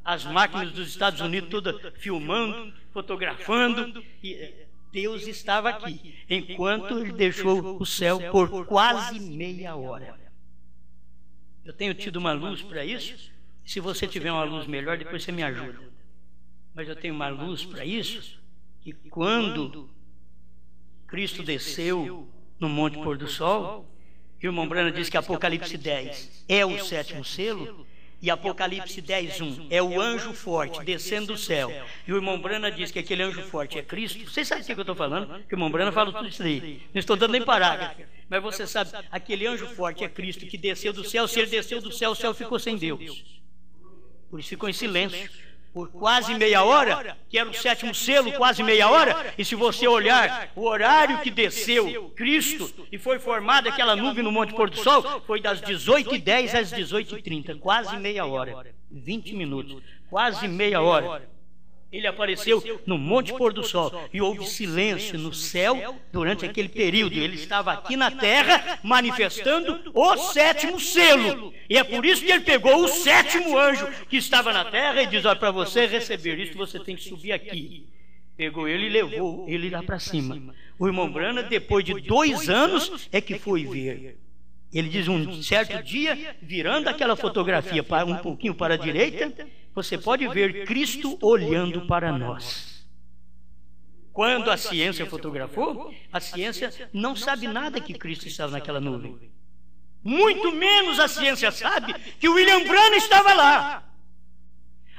as máquinas dos Estados Unidos todas filmando, fotografando, e Deus estava aqui, enquanto ele deixou o céu por quase meia hora. Eu tenho tido uma luz para isso. Se você tiver uma luz melhor, depois você me ajuda. Mas eu tenho uma luz para isso, que quando Cristo desceu no Monte Pôr do Sol, o irmão Branham diz que Apocalipse 10 é o 7º selo, e Apocalipse 10:1 é o anjo forte descendo do céu. E o irmão Branham diz que aquele anjo forte é Cristo. Vocês sabem o que eu estou falando? Que o irmão Branham fala tudo isso aí. Não estou dando nem parágrafo. Mas você sabe, aquele anjo forte é Cristo que desceu do céu. Se ele desceu do céu, o céu ficou sem Deus. Por isso ficou em silêncio. Por quase meia hora, que era o 7º selo, quase meia hora. E se você olhar o horário que desceu Cristo e foi formada aquela nuvem no Monte Pôr do Sol, foi das 18h10 às 18h30, quase meia hora, 20 minutos, quase meia hora. Ele apareceu no Monte Pôr do Sol e houve silêncio no céu durante aquele período. Ele estava aqui na terra manifestando o 7º selo. E é por isso que ele pegou o 7º anjo que estava na terra e diz: olha, para você receber isso, você tem que subir aqui. Pegou ele e levou ele lá para cima. O irmão Branham, depois de 2 anos, é que foi ver. Ele diz, um certo dia, virando aquela fotografia um pouquinho para a direita, você pode ver Cristo olhando para nós. Quando a ciência fotografou, a ciência não sabe nada que Cristo estava naquela nuvem. Muito menos a ciência sabe que o William Branham estava lá.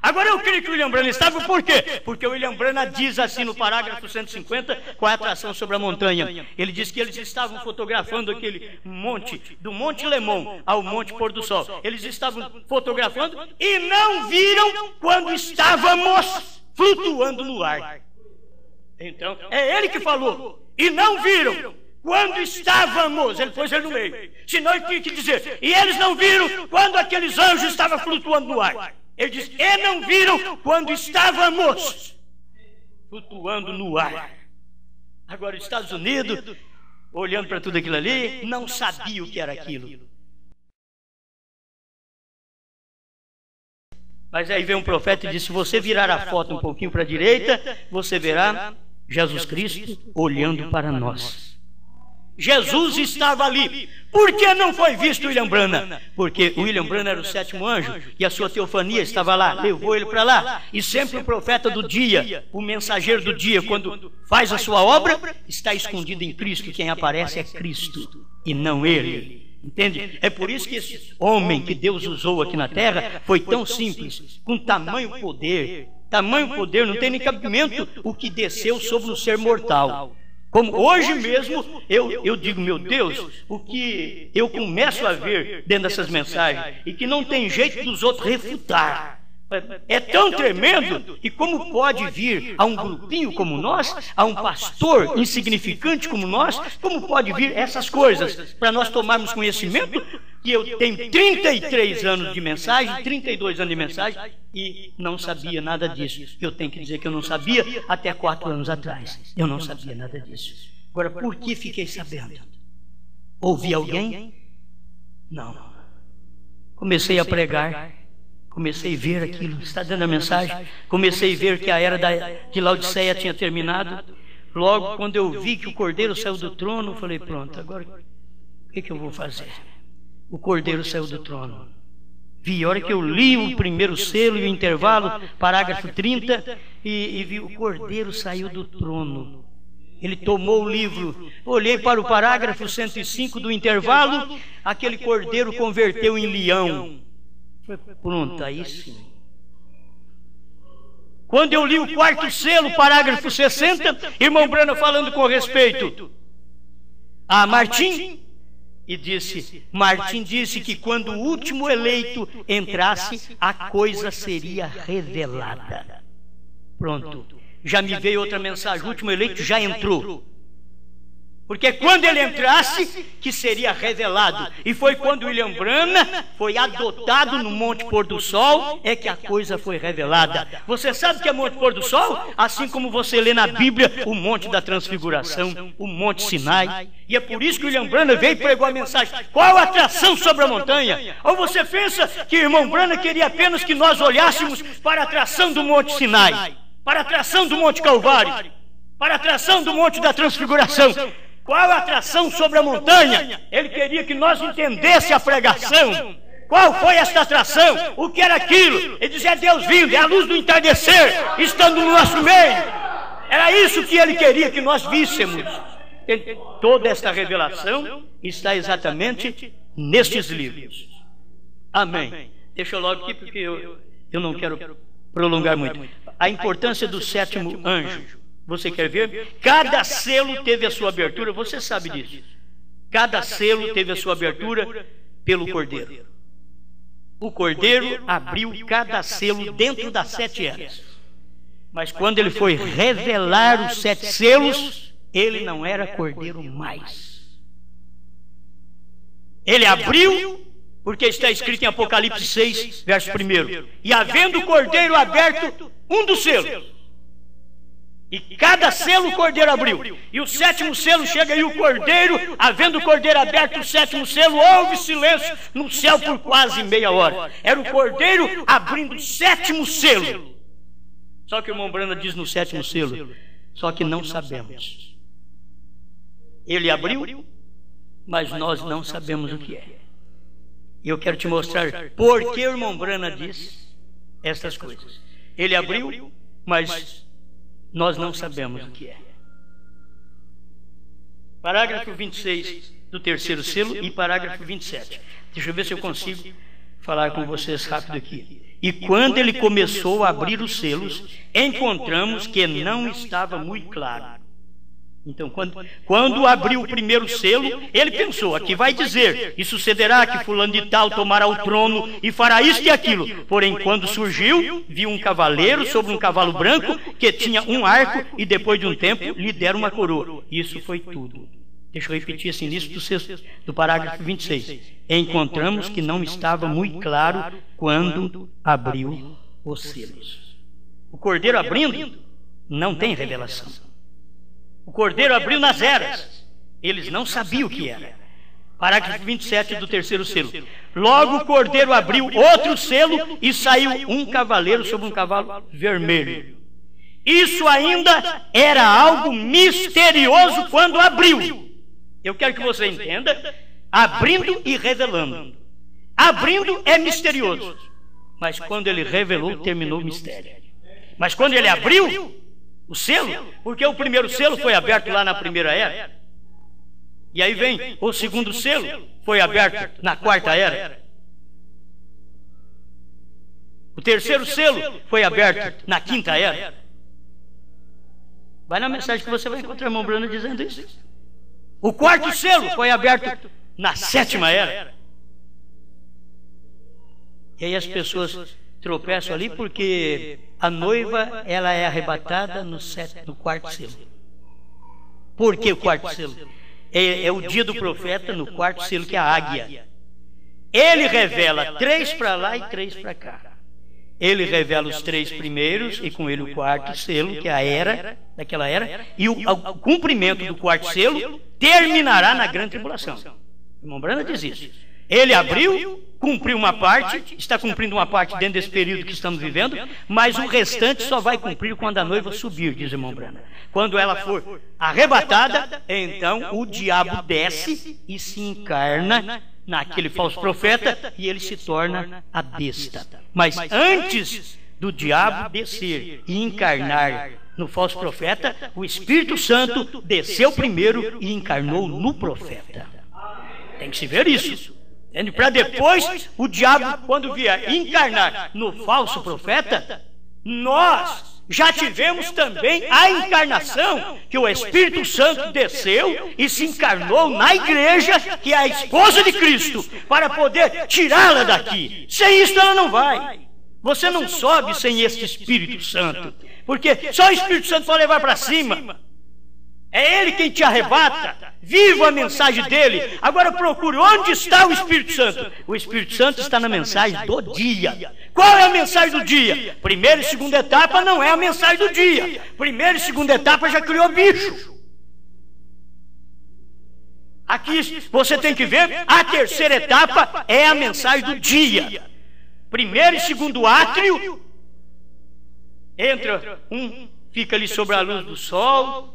Agora eu creio que o William Branham estava, por quê? Porque o William Branham diz assim no parágrafo 150, com a atração sobre a montanha. Ele diz que eles estavam fotografando aquele monte, do Monte Lemon ao Monte Pôr do Sol. Eles estavam fotografando e não viram quando estávamos flutuando no ar. Então, é ele que falou. E não viram quando estávamos. Ele pôs ele no meio. Senão ele tinha que dizer, e eles não viram quando aqueles anjos estavam flutuando no ar. Ele diz, e não viram quando estávamos flutuando no ar. Agora, os Estados Unidos, olhando para tudo aquilo ali, não sabia o que era aquilo. Mas aí vem um profeta e diz, se você virar a foto um pouquinho para a direita, você verá Jesus Cristo olhando para nós. Jesus estava ali. Por que não foi visto William Branham? Porque o William Branham era o 7º anjo e a sua teofania estava lá, levou ele para lá. E sempre o profeta do dia, o mensageiro do dia, quando faz a sua obra, está escondido em Cristo. Quem aparece é Cristo e não ele. Entende? É por isso que esse homem que Deus usou aqui na terra foi tão simples, com tamanho poder, não tem nem cabimento o que desceu sobre o ser mortal. Como hoje mesmo eu digo, meu Deus, o que eu começo a ver dentro dessas mensagens e que não tem jeito dos outros refutar. É tão tremendo, e como pode vir a um grupinho como nós, a um pastor insignificante como nós, como pode vir essas coisas para nós tomarmos conhecimento que eu tenho 33 anos de mensagem, 32 anos de mensagem e não sabia nada disso. Eu tenho que dizer que eu não sabia até 4 anos atrás. Eu não sabia nada disso. Agora, por que fiquei sabendo? Ouvi alguém? Não. Comecei a pregar. Comecei a ver aquilo, está dando a mensagem. Comecei a ver que a era de Laodiceia tinha terminado. Logo, quando eu vi que o Cordeiro saiu do trono, eu falei, pronto, agora o que eu vou fazer? O Cordeiro saiu do trono. Vi, a hora que eu li o primeiro selo e o intervalo, parágrafo 30, e vi o Cordeiro saiu do trono. Ele tomou o livro, olhei para o parágrafo 105 do intervalo, aquele Cordeiro converteu em leão. Pronto, aí sim. Quando eu li o 4º selo, parágrafo 60, irmão Branham falando com respeito a Martim, e disse, Martim disse que quando o último eleito entrasse, a coisa seria revelada. Pronto, já me veio outra mensagem, o último eleito já entrou. Porque quando ele entrasse, que seria revelado. E foi quando William Branham foi adotado no Monte Pôr do Sol, é que a coisa foi revelada. Você sabe que é Monte Pôr do Sol? Assim como você lê na Bíblia o Monte da Transfiguração, o Monte Sinai. E é por isso que William Branham veio e pregou a mensagem. Qual a atração sobre a montanha? Ou você pensa que o irmão Branham queria apenas que nós olhássemos para a atração do Monte Sinai, para a atração do Monte Calvário, para a atração do Monte da Transfiguração? Qual a atração sobre a montanha? Ele queria que nós entendêssemos a pregação. Qual foi esta atração? O que era aquilo? Ele dizia: é Deus vindo, é a luz do entardecer, estando no nosso meio. Era isso que ele queria que nós víssemos. Toda esta revelação está exatamente nestes livros. Amém. Deixa eu logo aqui, porque eu não quero prolongar muito. A importância do sétimo anjo. Você quer ver? Cada selo teve a sua abertura, você sabe disso. Cada selo teve a sua abertura pelo Cordeiro. O Cordeiro abriu cada selo dentro das 7 eras. Mas quando ele foi revelar os 7 selos, ele não era Cordeiro mais. Ele abriu, porque está escrito em Apocalipse 6, verso 1. E havendo o Cordeiro aberto um dos selos, e cada selo o Cordeiro abriu. E o 7º selo chega, e o Cordeiro, havendo o Cordeiro aberto o 7º selo, houve silêncio no céu por quase meia hora. Era o Cordeiro abrindo o 7º selo. Só que o irmão Branham diz no 7º selo: só que não sabemos. Ele abriu, mas nós não sabemos o que é. E eu quero te mostrar por que o irmão Branham diz estas coisas. Ele abriu, mas nós não sabemos o que é. Parágrafo 26 do 3º selo e parágrafo 27. Deixa eu ver se eu consigo falar com vocês rápido aqui. E quando ele começou a abrir os selos, encontramos que não estava muito claro. Então, quando abriu o primeiro selo, ele pensou: aqui vai dizer, e sucederá que fulano de tal tomará o trono e fará isto e aquilo. Porém, quando surgiu, viu um cavaleiro sobre um cavalo branco que tinha um arco, e depois de um tempo lhe deram uma coroa. Isso foi tudo. Deixa eu repetir esse início do parágrafo 26. Encontramos que não estava muito claro quando abriu os selos. O Cordeiro abrindo não tem revelação. O Cordeiro abriu nas eras. Eles não sabiam o que era. Parágrafo 27 do 3º selo. Logo o Cordeiro abriu outro selo e saiu um cavaleiro sobre um cavalo vermelho. Isso ainda era algo misterioso quando abriu. Eu quero que você entenda: abrindo e revelando. Abrindo é misterioso, mas quando ele revelou, terminou o mistério. Mas quando ele abriu o selo, porque o primeiro selo foi aberto lá na primeira era, e aí vem o segundo selo, foi aberto na quarta era, o terceiro selo foi aberto na quinta era. Vai na mensagem que você vai encontrar o irmão Branham dizendo isso. O quarto selo foi aberto na 7ª era. E aí as pessoas tropeçam ali porque a noiva, ela é arrebatada no 4º selo. Por que o 4º selo? É o dia do profeta no 4º selo, que é a águia. Ele revela 3 para lá e 3 para cá. Ele revela os 3 primeiros e com ele o 4º selo, que é a era, daquela era, e o cumprimento do 4º selo terminará na grande tribulação. O irmão Branham diz isso. Ele abriu, cumpriu uma parte, está cumprindo uma parte dentro desse período que estamos vivendo, mas o restante só vai cumprir quando a noiva subir, diz o irmão Branham. Quando ela for arrebatada, então o diabo desce e se encarna naquele falso profeta e ele se torna a besta. Mas antes do diabo descer e encarnar no falso profeta, o Espírito Santo desceu primeiro e encarnou no profeta. Tem que se ver isso. Para depois o diabo, quando vier encarnar no falso profeta, nós já tivemos também a encarnação, que o Espírito Santo desceu e se encarnou na igreja, que é a esposa de Cristo, para poder tirá-la daqui. Sem isso ela não vai. Você não sobe sem este Espírito Santo, porque só o Espírito Santo pode levar para cima. É Ele quem te arrebata. Viva a mensagem dEle. Agora procure onde está o Espírito Santo. O Espírito Santo está na mensagem do dia. Qual é a mensagem do dia? Primeira e segunda etapa não é a mensagem do dia. Primeira e segunda etapa já criou bicho. Aqui você tem que ver, a terceira etapa é a mensagem do dia. Primeiro e segundo átrio, entra fica ali sobre a luz do sol,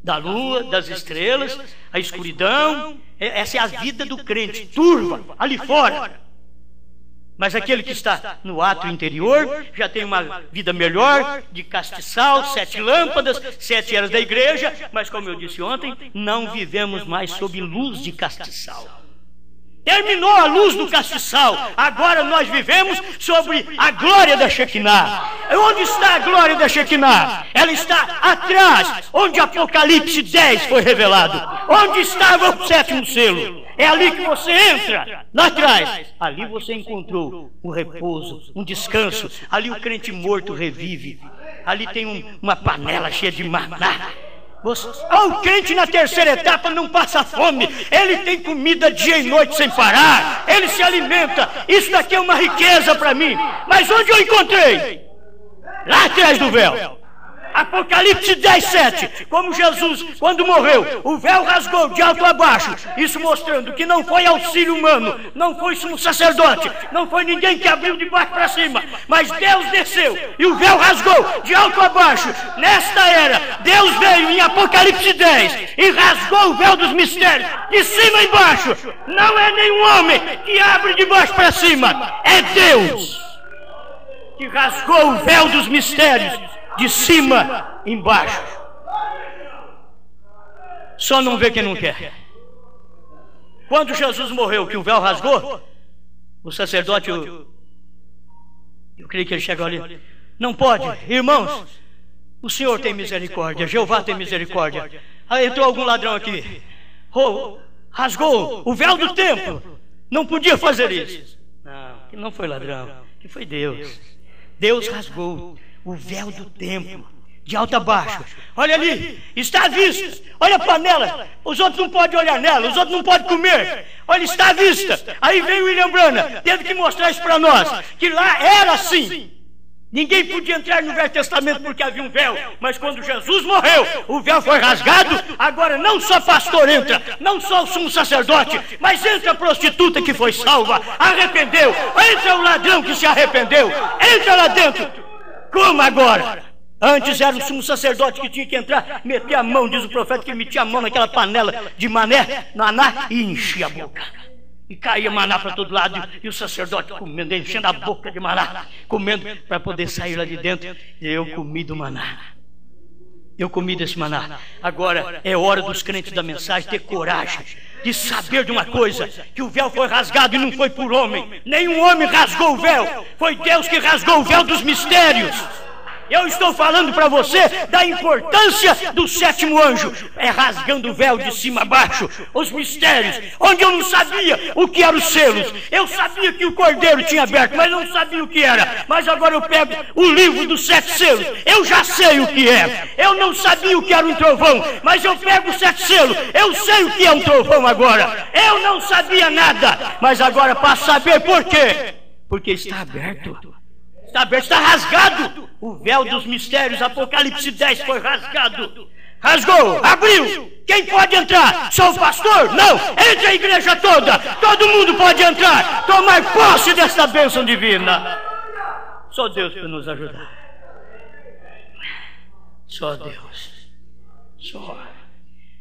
da lua, das estrelas, a escuridão. Essa é a vida do crente, turva, ali fora. Mas aquele que está no átrio interior já tem uma vida melhor, de castiçal, 7 lâmpadas, 7 eras da igreja, mas como eu disse ontem, não vivemos mais sob luz de castiçal. Terminou a luz do castiçal, agora nós vivemos sobre a glória da Shekinah. Onde está a glória da Shekinah? Ela está atrás, onde Apocalipse 10 foi revelado. Onde estava o 7º selo? É ali que você entra, lá atrás. Ali você encontrou um repouso, um descanso. Ali o crente morto revive. Ali tem uma panela cheia de maná. O crente na terceira etapa não passa fome. Ele tem comida dia e noite sem parar. Ele se alimenta. Isso daqui é uma riqueza para mim. Mas onde eu encontrei? Lá atrás do véu. Apocalipse 10, 7. Como Jesus, quando morreu, o véu rasgou de alto a baixo. Isso mostrando que não foi auxílio humano, não foi sumo sacerdote, não foi ninguém que abriu de baixo para cima, mas Deus desceu e o véu rasgou de alto a baixo. Nesta era, Deus veio em Apocalipse 10 e rasgou o véu dos mistérios de cima e embaixo. Não é nenhum homem que abre de baixo para cima, é Deus que rasgou o véu dos mistérios de cima embaixo. Só não vê quem não quer. Quando Jesus morreu, que o véu rasgou, o sacerdote, eu creio que ele chegou ali. Não pode, irmãos, o Senhor tem misericórdia, Jeová tem misericórdia. Aí entrou algum ladrão aqui, rasgou o véu do templo. Não podia fazer isso. Não foi ladrão, que foi Deus. Deus rasgou o véu do templo, de alto a baixo. Olha ali, está à vista. Olha a panela. Os outros não podem olhar nela, os outros não podem comer. Olha, está à vista. Aí veio William Branham, teve que mostrar isso para nós, que lá era assim. Ninguém podia entrar no Velho Testamento porque havia um véu. Mas quando Jesus morreu, o véu foi rasgado. Agora não só pastor entra, não só o sumo sacerdote, mas entra a prostituta que foi salva, arrependeu. Entra o ladrão que se arrependeu. Entra lá dentro. Como agora? Antes era o sumo sacerdote que tinha que entrar, meter a mão, diz o profeta, que metia a mão naquela panela de mané e enchia a boca. E caía maná para todo lado, e o sacerdote comendo, enchendo a boca de maná, comendo para poder sair lá de dentro. E eu comi do maná. Eu comi desse maná. Agora é hora dos crentes da mensagem ter coragem de saber de uma coisa, que o véu foi rasgado e não foi por homem. Nenhum homem rasgou o véu. Foi Deus que rasgou o véu dos mistérios. Eu estou falando para você da importância do 7º anjo. É rasgando o véu de cima a baixo, os mistérios, onde eu não sabia o que eram os selos. Eu sabia que o cordeiro tinha aberto, mas não sabia o que era. Mas agora eu pego o livro dos 7 selos, eu já sei o que é. Eu não sabia o que era um trovão, mas eu pego os 7 selos, eu sei o que é um trovão agora. Eu não sabia nada, mas agora passo a saber por quê. Porque está aberto. Está aberto, está rasgado. O véu dos mistérios, Apocalipse 10 foi rasgado. Rasgou, abriu. Quem pode entrar? Só o pastor? Não, entre a igreja toda. Todo mundo pode entrar, tomar posse desta bênção divina. Só Deus para nos ajudar. Só Deus. Só.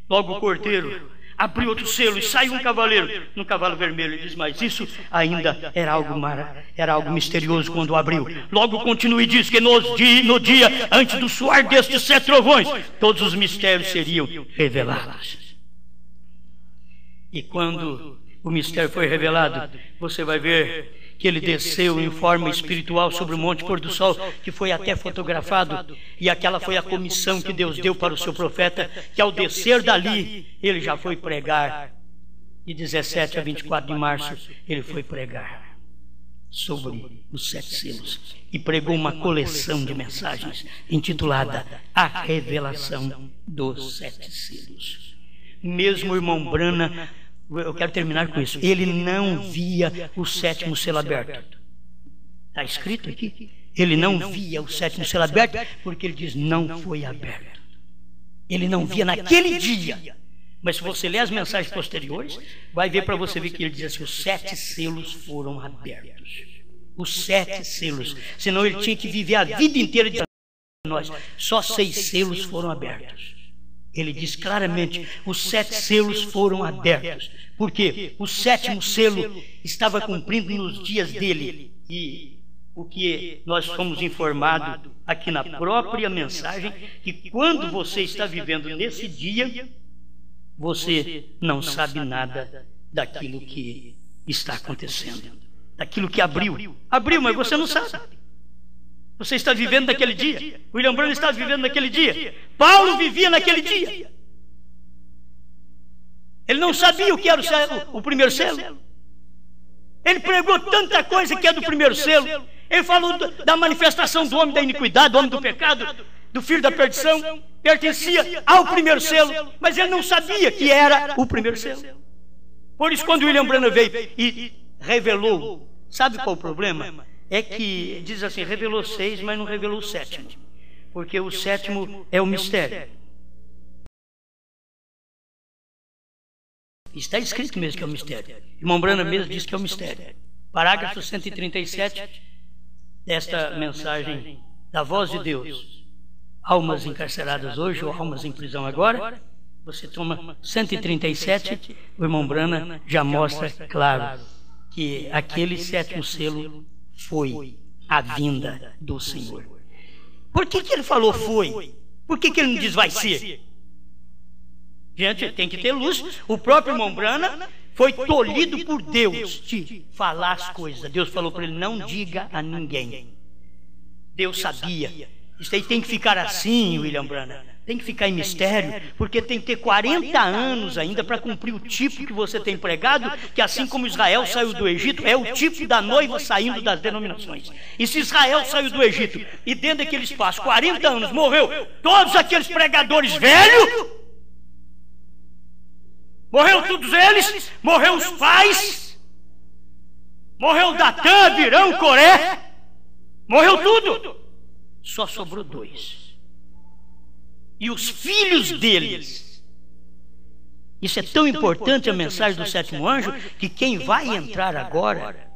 Logo o cordeiro abriu outro selo e saiu um cavaleiro no cavalo vermelho. Ele diz, mas isso ainda era algo misterioso quando abriu. Logo continua e diz que no dia antes do soar destes 7 trovões, todos os mistérios seriam revelados. E quando o mistério foi revelado, você vai ver que ele desceu em forma espiritual sobre o Monte Pôr do Sol, que foi até fotografado, e aquela foi a comissão que Deus deu para o seu profeta, que ao descer dali, ele já foi pregar. De 17 a 24 de março, ele foi pregar sobre os 7 selos, e pregou uma coleção de mensagens, intitulada A Revelação dos 7 Selos. Mesmo o irmão Branham, eu quero terminar com isso, ele não via o 7º selo aberto. Está escrito aqui. Ele não via o 7º selo aberto, porque ele diz, não foi aberto. Ele não via naquele dia. Mas se você ler as mensagens posteriores, vai ver para você ver que ele diz assim, os 7 selos foram abertos. Os 7 selos. Senão ele tinha que viver a vida inteira de nós. Só 6 selos foram abertos. ele diz claramente: os 7 selos foram abertos. Por quê? O 7º selo estava cumprindo nos dias dele. E o que nós fomos informados aqui na própria mensagem, que quando você está vivendo nesse dia, você não sabe nada daquilo que está acontecendo, daquilo que abriu. Abriu, mas você não sabe. Você está vivendo naquele dia. William Branham está vivendo naquele dia. Paulo vivia naquele dia. Ele não sabia o que era o primeiro selo. Ele pregou tanta coisa que é do primeiro selo. Ele falou da manifestação do homem da iniquidade, do homem do pecado, do filho da perdição. Pertencia ao primeiro selo, mas ele não sabia que era o primeiro selo. Por isso, quando William Branham veio e revelou, sabe qual o problema? É que, diz assim, revelou 6, mas não revelou o 7º. Porque o 7º é o mistério. Está escrito mesmo que é o mistério. Irmão Branham mesmo diz que é o mistério. Parágrafo 137 desta mensagem da voz de Deus. Almas encarceradas hoje ou almas em prisão agora. Você toma 137, o irmão Branham já mostra claro que aquele 7º selo foi a vinda do Senhor. Por que ele falou foi? Por que ele não diz vai ser? Gente, tem que ter luz. O próprio irmão Branham foi tolhido por Deus de falar as coisas. Deus falou para ele: não diga a ninguém. Deus sabia. Isso aí tem que ficar assim, William Branham. Tem que ficar em mistério, porque tem que ter 40 anos ainda para cumprir o tipo que você tem pregado, que assim como Israel saiu do Egito, é o tipo da noiva saindo das denominações. E se Israel saiu do Egito e dentro daquele espaço, 40 anos, morreu todos aqueles pregadores velhos, morreu todos eles, morreu os pais, morreu Datã, Abirão, Coré, morreu tudo. Só sobrou 2. E os filhos deles. Isso é tão importante, a mensagem do 7º anjo, que quem vai entrar agora,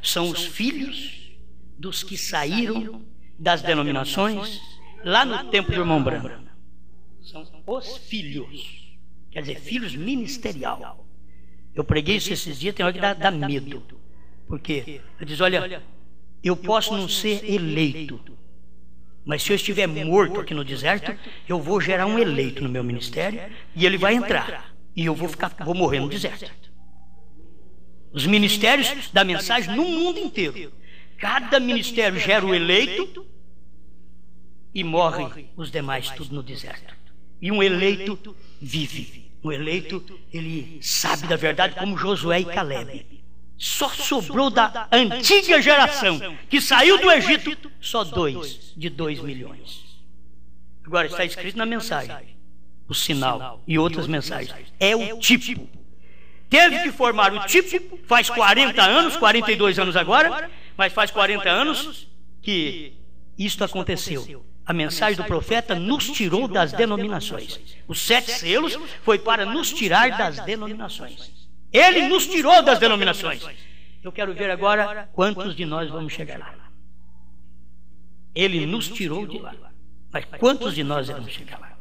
são os filhos dos que saíram das denominações lá no tempo do irmão Branham. São os filhos. Quer dizer, filhos ministerial. Eu preguei isso esses dias, tem hora que dá medo. Porque eu diz: olha, eu posso não ser eleito, mas se eu estiver morto aqui no deserto, eu vou gerar um eleito no meu ministério e ele vai entrar. E eu vou morrer no deserto. Os ministérios da mensagem no mundo inteiro. Cada ministério gera o eleito e morre os demais tudo no deserto. E um eleito vive. Um eleito, ele sabe da verdade, como Josué e Caleb. Só sobrou da antiga geração que saiu do Egito só 2 de 2 milhões. Agora está escrito na mensagem, o sinal e outras mensagens. É o tipo. Teve que formar o tipo, faz 40 anos, 42 anos agora, mas faz 40 anos que isto aconteceu. A mensagem do profeta nos tirou das denominações. Os 7 selos foi para nos tirar das denominações. Ele nos tirou das denominações. Eu quero ver agora quantos de nós vamos chegar lá. Ele nos tirou de lá. Mas quantos de nós vamos chegar lá?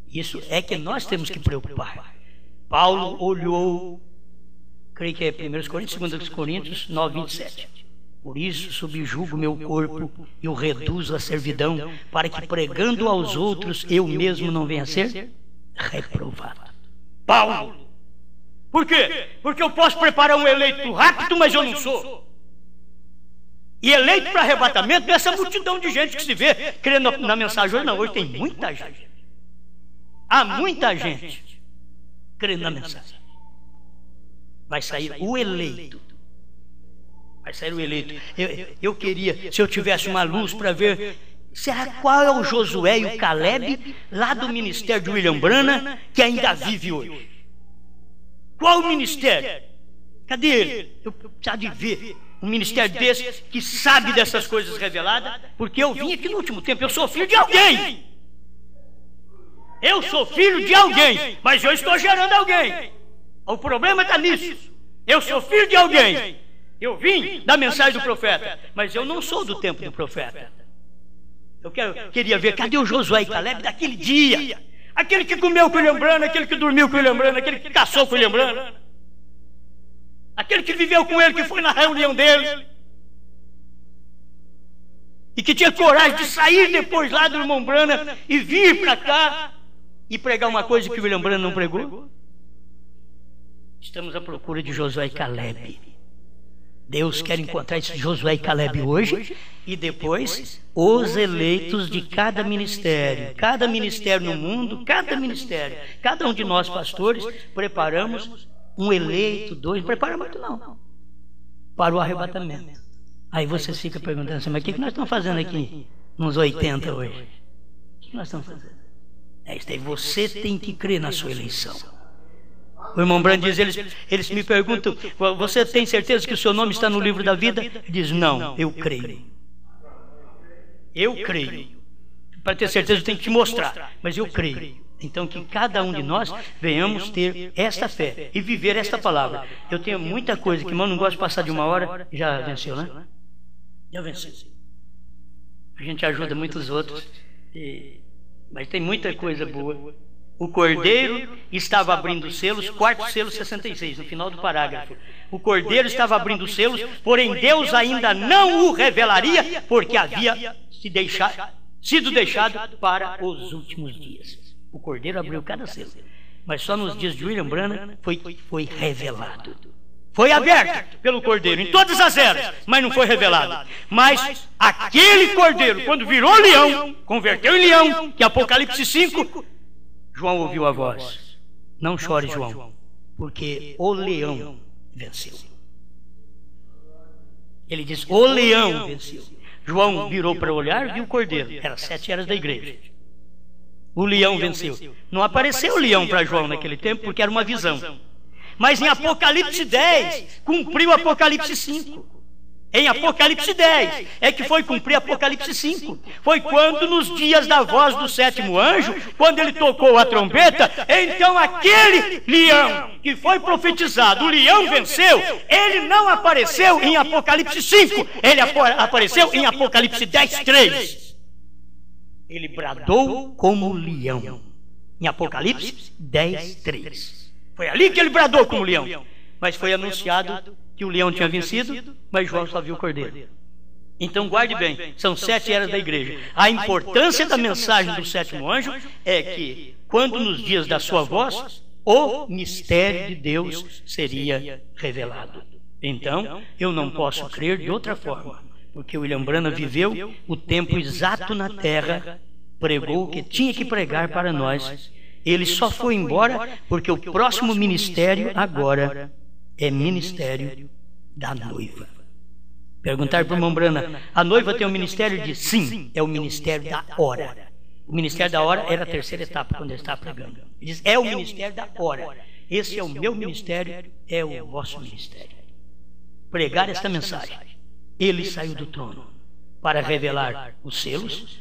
Isso é que nós temos que preocupar. Paulo olhou, creio que é 1 Coríntios, 2 Coríntios 9, 27. Por isso subjugo meu corpo e o reduzo à servidão, para que pregando aos outros eu mesmo não venha a ser reprovado. Paulo. Por quê? Porque eu posso preparar um eleito rápido, mas eu não sou. E eleito para arrebatamento dessa multidão de gente que se vê crendo na mensagem hoje. Não, hoje tem muita gente. Há muita gente crendo na mensagem. Vai sair o eleito. Vai sair o eleito. Eu queria, se eu tivesse uma luz para ver, será qual é o Josué e o Caleb lá do ministério de William Branham que ainda vive hoje? Qual o ministério? Cadê ele? Eu preciso de ver um ministério desse que sabe dessas coisas reveladas, porque eu vim aqui no último tempo, eu sou filho de alguém. Eu sou filho de alguém, mas eu estou gerando alguém. O problema está nisso. Eu sou filho de alguém. Eu vim da mensagem do profeta, mas eu não sou do tempo do profeta. queria ver, cadê o Josué e Caleb daquele dia? Aquele que comeu com o William Branham, aquele que dormiu com o William Branham, aquele que caçou com o William Branham, aquele que viveu com ele, que foi na reunião dele, e que tinha coragem de sair depois lá do irmão Branham e vir para cá e pregar uma coisa que o William Branham não pregou. Estamos à procura de Josué e Caleb. Deus quer encontrar esse Josué e Caleb hoje e depois os eleitos de cada ministério no mundo, cada ministério, cada um de nós pastores preparamos um eleito, dois, não prepara muito não, para o arrebatamento. Aí você fica perguntando assim, mas o que nós estamos fazendo aqui nos 80 hoje? O que nós estamos fazendo? É isso aí, você tem que crer na sua eleição. O irmão Branham diz, eles me perguntam, você tem certeza que o seu nome está no livro da vida? Ele diz, não, eu creio. Eu creio. Para ter certeza eu tenho que te mostrar, mas eu creio. Então que cada um de nós venhamos ter esta fé e viver esta palavra. Eu tenho muita coisa que, irmão, não gosto de passar de 1 hora. Já venceu, né? Já venceu. A gente ajuda muitos outros, mas tem muita coisa boa. O Cordeiro estava abrindo os selos, quarto selo 66, no final do parágrafo. O Cordeiro estava abrindo os selos, porém Deus ainda não o revelaria, porque havia sido deixado para os últimos dias. O Cordeiro abriu cada selo, mas só nos dias de William Branham foi revelado. Foi aberto pelo Cordeiro em todas as eras, mas não foi revelado. Mas aquele Cordeiro, quando virou leão, converteu em leão, que Apocalipse 5... João ouviu a voz, não chore, João, porque o leão venceu. Ele diz, o leão venceu. João virou para olhar e viu o Cordeiro. Era 7 eras da igreja. O leão venceu. Não apareceu o leão para João naquele tempo, porque era uma visão. Mas em Apocalipse 10, cumpriu Apocalipse 5. Em Apocalipse 10, é que foi cumprir Apocalipse 5. Foi quando nos dias da voz do 7º anjo, quando ele tocou a trombeta, então aquele leão que foi profetizado, o leão venceu, ele não apareceu em Apocalipse 5, ele apareceu em Apocalipse 10, 3. Ele bradou como leão, em Apocalipse 10, 3. Foi ali que ele bradou como leão, mas foi anunciado que o leão tinha vencido, mas João só viu o Cordeiro. Então guarde bem, são 7 eras da igreja. A importância da mensagem do 7º anjo é que, quando nos dias da sua voz, o mistério de Deus seria revelado. Então, eu não posso crer de outra forma, porque William Branham viveu o tempo exato na terra, pregou o que tinha que pregar para nós. Ele só foi embora porque o próximo ministério agora é ministério da noiva. Perguntar para o irmão Branham, a noiva tem um ministério? De sim, é o ministério da hora. O ministério da hora era a terceira etapa quando ele estava pregando. Ele diz, é o ministério da hora. Esse é o meu ministério, é o vosso ministério. Pregar esta mensagem. Ele saiu do trono para revelar os selos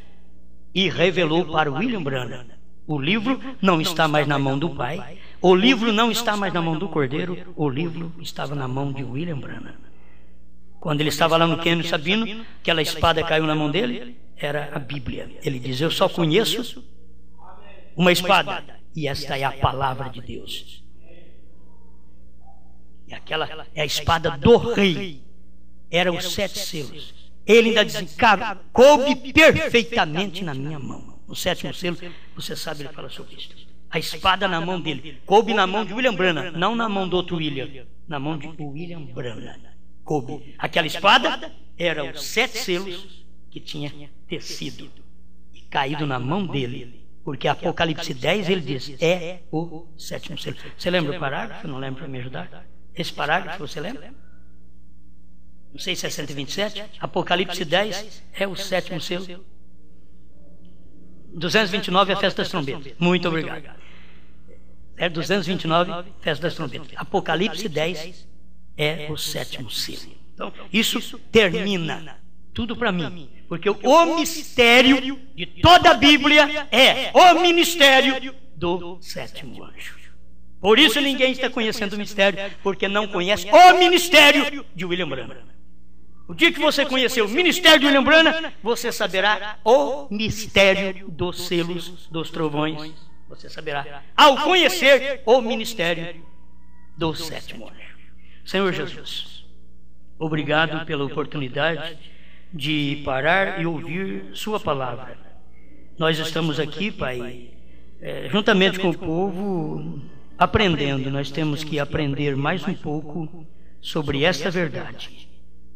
e revelou para William Branham. O livro não está mais na mão do Pai, o livro não está mais na mão do Cordeiro, o livro estava na mão de William Branham. Quando ele estava lá no Cânion Sabino, aquela espada caiu na mão dele, era a Bíblia. Ele diz, eu só conheço uma espada, e esta é a palavra de Deus. E aquela é a espada do rei, eram os 7 selos. Ele ainda diz, coube perfeitamente na minha mão. O 7º selo, você sabe, ele fala sobre isso. A espada na mão dele, coube na mão de William Branham, não na mão do outro William, na mão de William Branham. Coube. Aquela espada era os 7 selos que tinha tecido e caído na mão dele, porque Apocalipse 10 ele diz, é o 7º selo. Você lembra o parágrafo? Não lembra para me ajudar? Esse parágrafo você lembra? Não sei se é 127. Apocalipse 10 é o 7º selo. 229 é a festa das trombetas. Muito obrigado. É 229, festa das trombetas. Apocalipse 10 é o 7º selo. Então, isso termina tudo para mim. Porque o mistério de toda a Bíblia é o ministério do 7º anjo. Por isso ninguém está conhecendo o mistério, porque não conhece o ministério de William Branham. O dia que você conhecer o ministério de William Branham, você saberá o mistério dos selos, dos trovões. Você saberá ao conhecer o ministério do sétimo anjo. Senhor Jesus, obrigado pela oportunidade de parar e ouvir sua palavra. Nós estamos aqui, Pai, juntamente com o povo, aprendendo. Nós temos que aprender mais um pouco sobre esta verdade,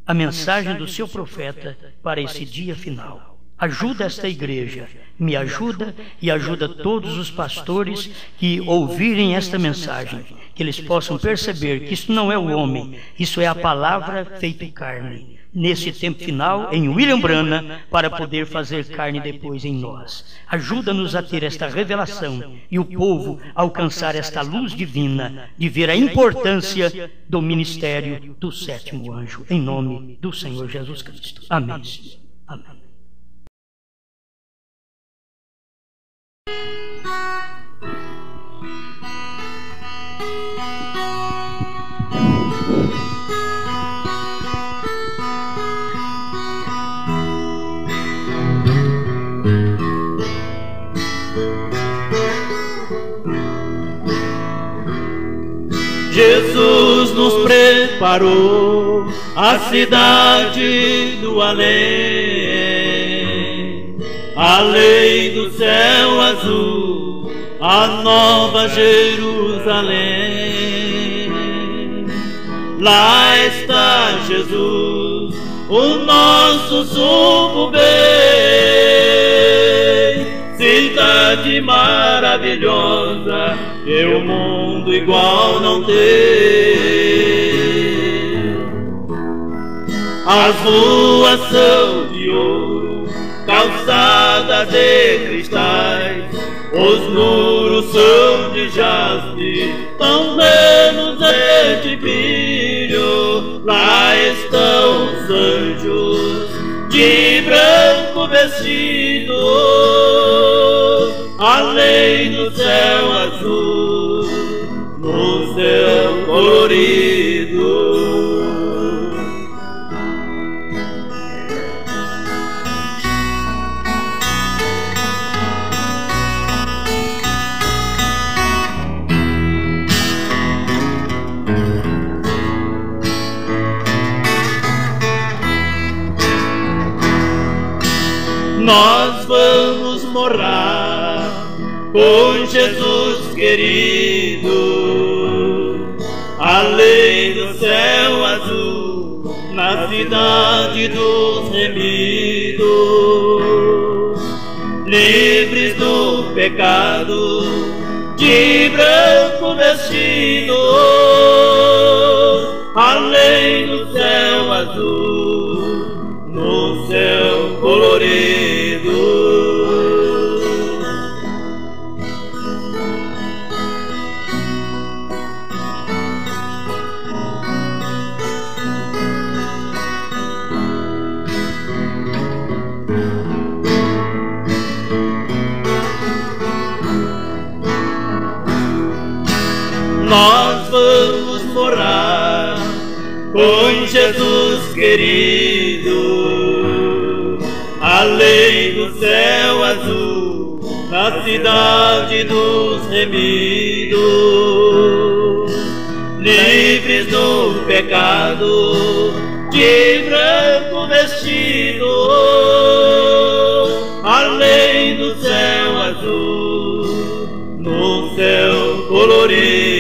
a mensagem do seu profeta para esse dia final. Ajuda esta igreja, me ajuda e ajuda todos os pastores que ouvirem esta mensagem, que eles possam perceber que isso não é o homem, isso é a palavra feita carne, nesse tempo final, em William Branham, para poder fazer carne depois em nós. Ajuda-nos a ter esta revelação e o povo a alcançar esta luz divina, de ver a importância do ministério do sétimo anjo, em nome do Senhor Jesus Cristo. Amém. Amém. Jesus nos preparou a cidade do além, além do céu azul, a nova Jerusalém. Lá está Jesus, o nosso sumo bem, cidade maravilhosa, que o mundo igual não tem. As ruas são de ouro, calçadas de cristais, os muros são de jaspe, tão plenos de brilho. Lá estão os anjos de branco vestidos, além do céu azul, no céu colorido. Nós vamos morar com Jesus querido, além do céu azul, na cidade dos remidos, livres do pecado, de branco vestidos, além do céu azul, no céu colorido. Nós vamos morar com Jesus querido, além do céu azul, na cidade dos remidos, livres do pecado, de branco vestido, além do céu azul, no céu colorido.